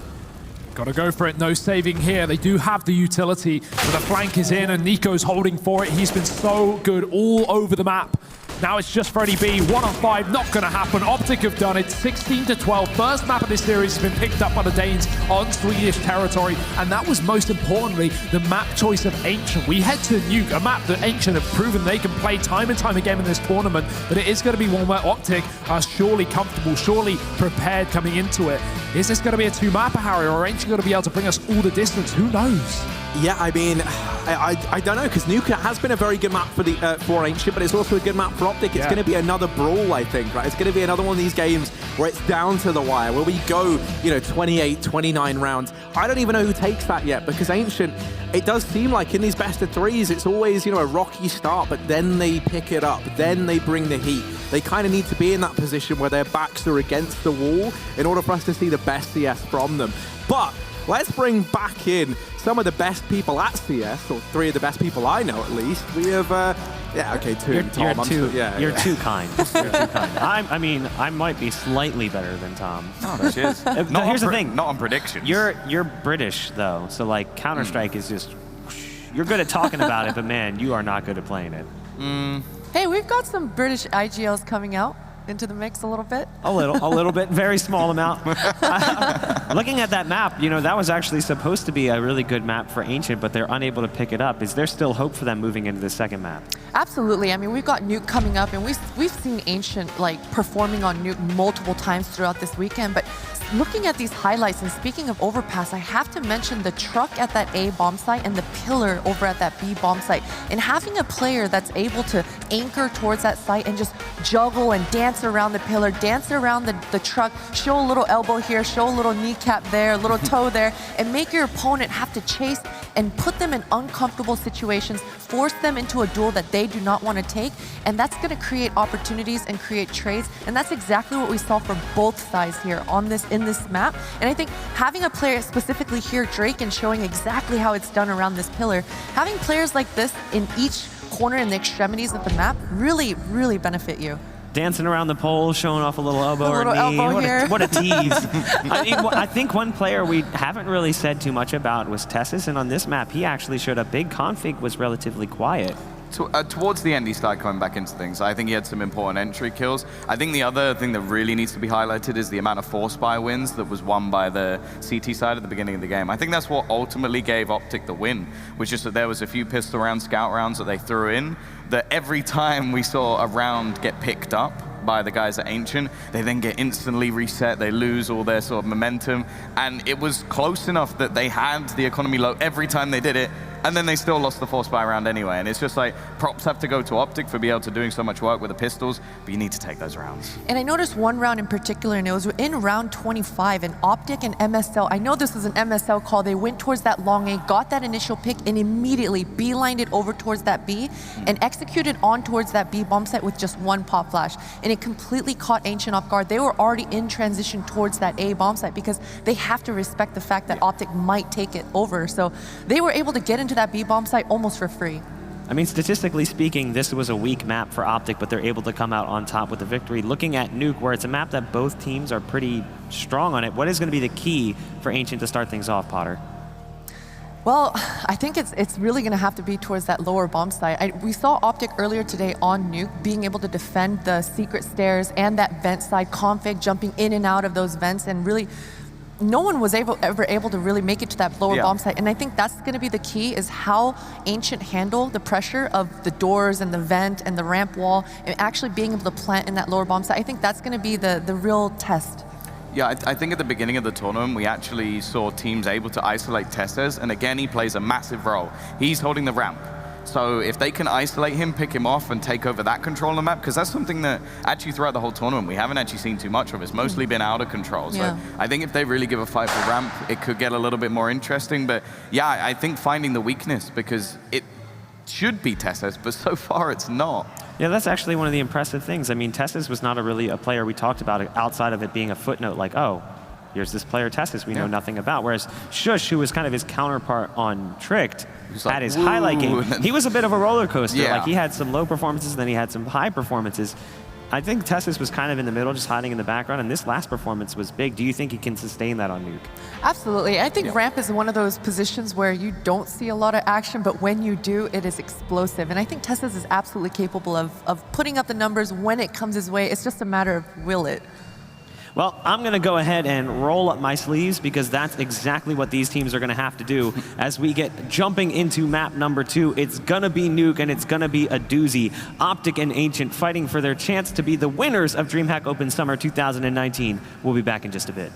Gotta go for it, no saving here. They do have the utility, but the flank is in and Nico's holding for it. He's been so good all over the map. Now it's just Freddy B, 1 on 5, not gonna happen. Optic have done it, 16-12. First map of this series has been picked up by the Danes on Swedish territory, and that was most importantly the map choice of Ancient. We head to Nuke, a map that Ancient have proven they can play time and time again in this tournament, but it is gonna be one where Optic are surely comfortable, surely prepared coming into it. Is this gonna be a two-mapper, Harry, or are Ancient gonna be able to bring us all the distance? Who knows? Yeah, I mean, I don't know, because Nuka has been a very good map for Ancient, but it's also a good map for Optic. It's going to be another brawl, I think, right? It's going to be another one of these games where it's down to the wire, where we go, 28, 29 rounds. I don't even know who takes that yet, because Ancient, it does seem like in these best of threes, it's always, a rocky start, but then they pick it up, then they bring the heat. They kind of need to be in that position where their backs are against the wall in order for us to see the best CS from them. But let's bring back in some of the best people at CS, or 3 of the best people I know at least. We have, yeah, okay, 2. You're Tom, too kind. You're too kind. I mean, I might be slightly better than Tom. Oh, no, she is. Here's the thing. Not on predictions. You're British, though, so like Counter-Strike is just, you're good at talking about it, but man, you are not good at playing it. Hey, we've got some British IGLs coming out into the mix a little bit. A little bit, very small amount. Looking at that map, that was actually supposed to be a really good map for Ancient, but they're unable to pick it up. Is there still hope for them moving into the second map? Absolutely. I mean, we've got Nuke coming up, and we've seen Ancient performing on Nuke multiple times throughout this weekend. But looking at these highlights, and speaking of Overpass, I have to mention the truck at that A bomb site and the pillar over at that B bomb site. And having a player that's able to anchor towards that site and just juggle and dance around the pillar, dance around the truck, show a little elbow here, show a little kneecap there, a little toe there, and make your opponent have to chase and put them in uncomfortable situations, force them into a duel that they do not want to take, and that's going to create opportunities and create trades, and that's exactly what we saw from both sides here in this map. And I think having a player specifically here, Drake, and showing exactly how it's done around this pillar, having players like this in each corner and the extremities of the map really, really benefit you. Dancing around the pole, showing off a little elbow or knee. What a tease. I think one player we haven't really said too much about was Tessus, and on this map, he actually showed up big. Config was relatively quiet. Towards the end, he started coming back into things. I think he had some important entry kills. I think the other thing that really needs to be highlighted is the amount of force buy wins that was won by the CT side at the beginning of the game. I think that's what ultimately gave Optic the win, was just that there was a few pistol rounds, scout rounds that they threw in, that every time we saw a round get picked up by the guys at Ancient, they then get instantly reset, they lose all their sort of momentum, and it was close enough that they had the economy low every time they did it, and then they still lost the force buy round anyway. And it's just like, props have to go to Optic for being able to doing so much work with the pistols, but you need to take those rounds. And I noticed one round in particular, and it was in round 25, and Optic and MSL, I know this was an MSL call, they went towards that long A, got that initial pick, and immediately beelined it over towards that B, and executed on towards that B bomb site with just one pop flash. And it completely caught Ancient off guard. They were already in transition towards that A bomb site because they have to respect the fact that Optic might take it over. So they were able to get into that B bomb site almost for free. I mean, statistically speaking, this was a weak map for Optic, but they're able to come out on top with the victory. Looking at Nuke, where it's a map that both teams are pretty strong on it, what is going to be the key for Ancient to start things off, Potter? Well, I think it's really going to have to be towards that lower bomb site. We saw Optic earlier today on Nuke being able to defend the secret stairs and that vent side, Config jumping in and out of those vents, and really no one was ever able to really make it to that lower bomb site. And I think that's going to be the key, is how Ancient handle the pressure of the doors and the vent and the ramp wall, and actually being able to plant in that lower bomb site. I think that's going to be the real test. Yeah, I think at the beginning of the tournament, we actually saw teams able to isolate Tessus, and again, he plays a massive role. He's holding the ramp. So if they can isolate him, pick him off, and take over that control on the map, because that's something that actually throughout the whole tournament we haven't actually seen too much of. It's mostly been out of control. So I think if they really give a fight for ramp, it could get a little bit more interesting. But yeah, I think finding the weakness, because it should be Tesses, but so far it's not. Yeah, that's actually one of the impressive things. I mean, Tesses was not really a player we talked about outside of it being a footnote, like, oh, here's this player Tesses we know nothing about. Whereas Shush, who was kind of his counterpart on Tricked, had his highlight game. He was a bit of a roller coaster. Like, he had some low performances, and then he had some high performances. I think Tessis was kind of in the middle, just hiding in the background, and this last performance was big. Do you think he can sustain that on Nuke? Absolutely. I think ramp is one of those positions where you don't see a lot of action, but when you do, it is explosive. And I think Tessis is absolutely capable of putting up the numbers when it comes his way. It's just a matter of will it. Well, I'm going to go ahead and roll up my sleeves, because that's exactly what these teams are going to have to do as we get jumping into map number 2. It's going to be Nuke, and it's going to be a doozy. Optic and Ancient fighting for their chance to be the winners of DreamHack Open Summer 2019. We'll be back in just a bit.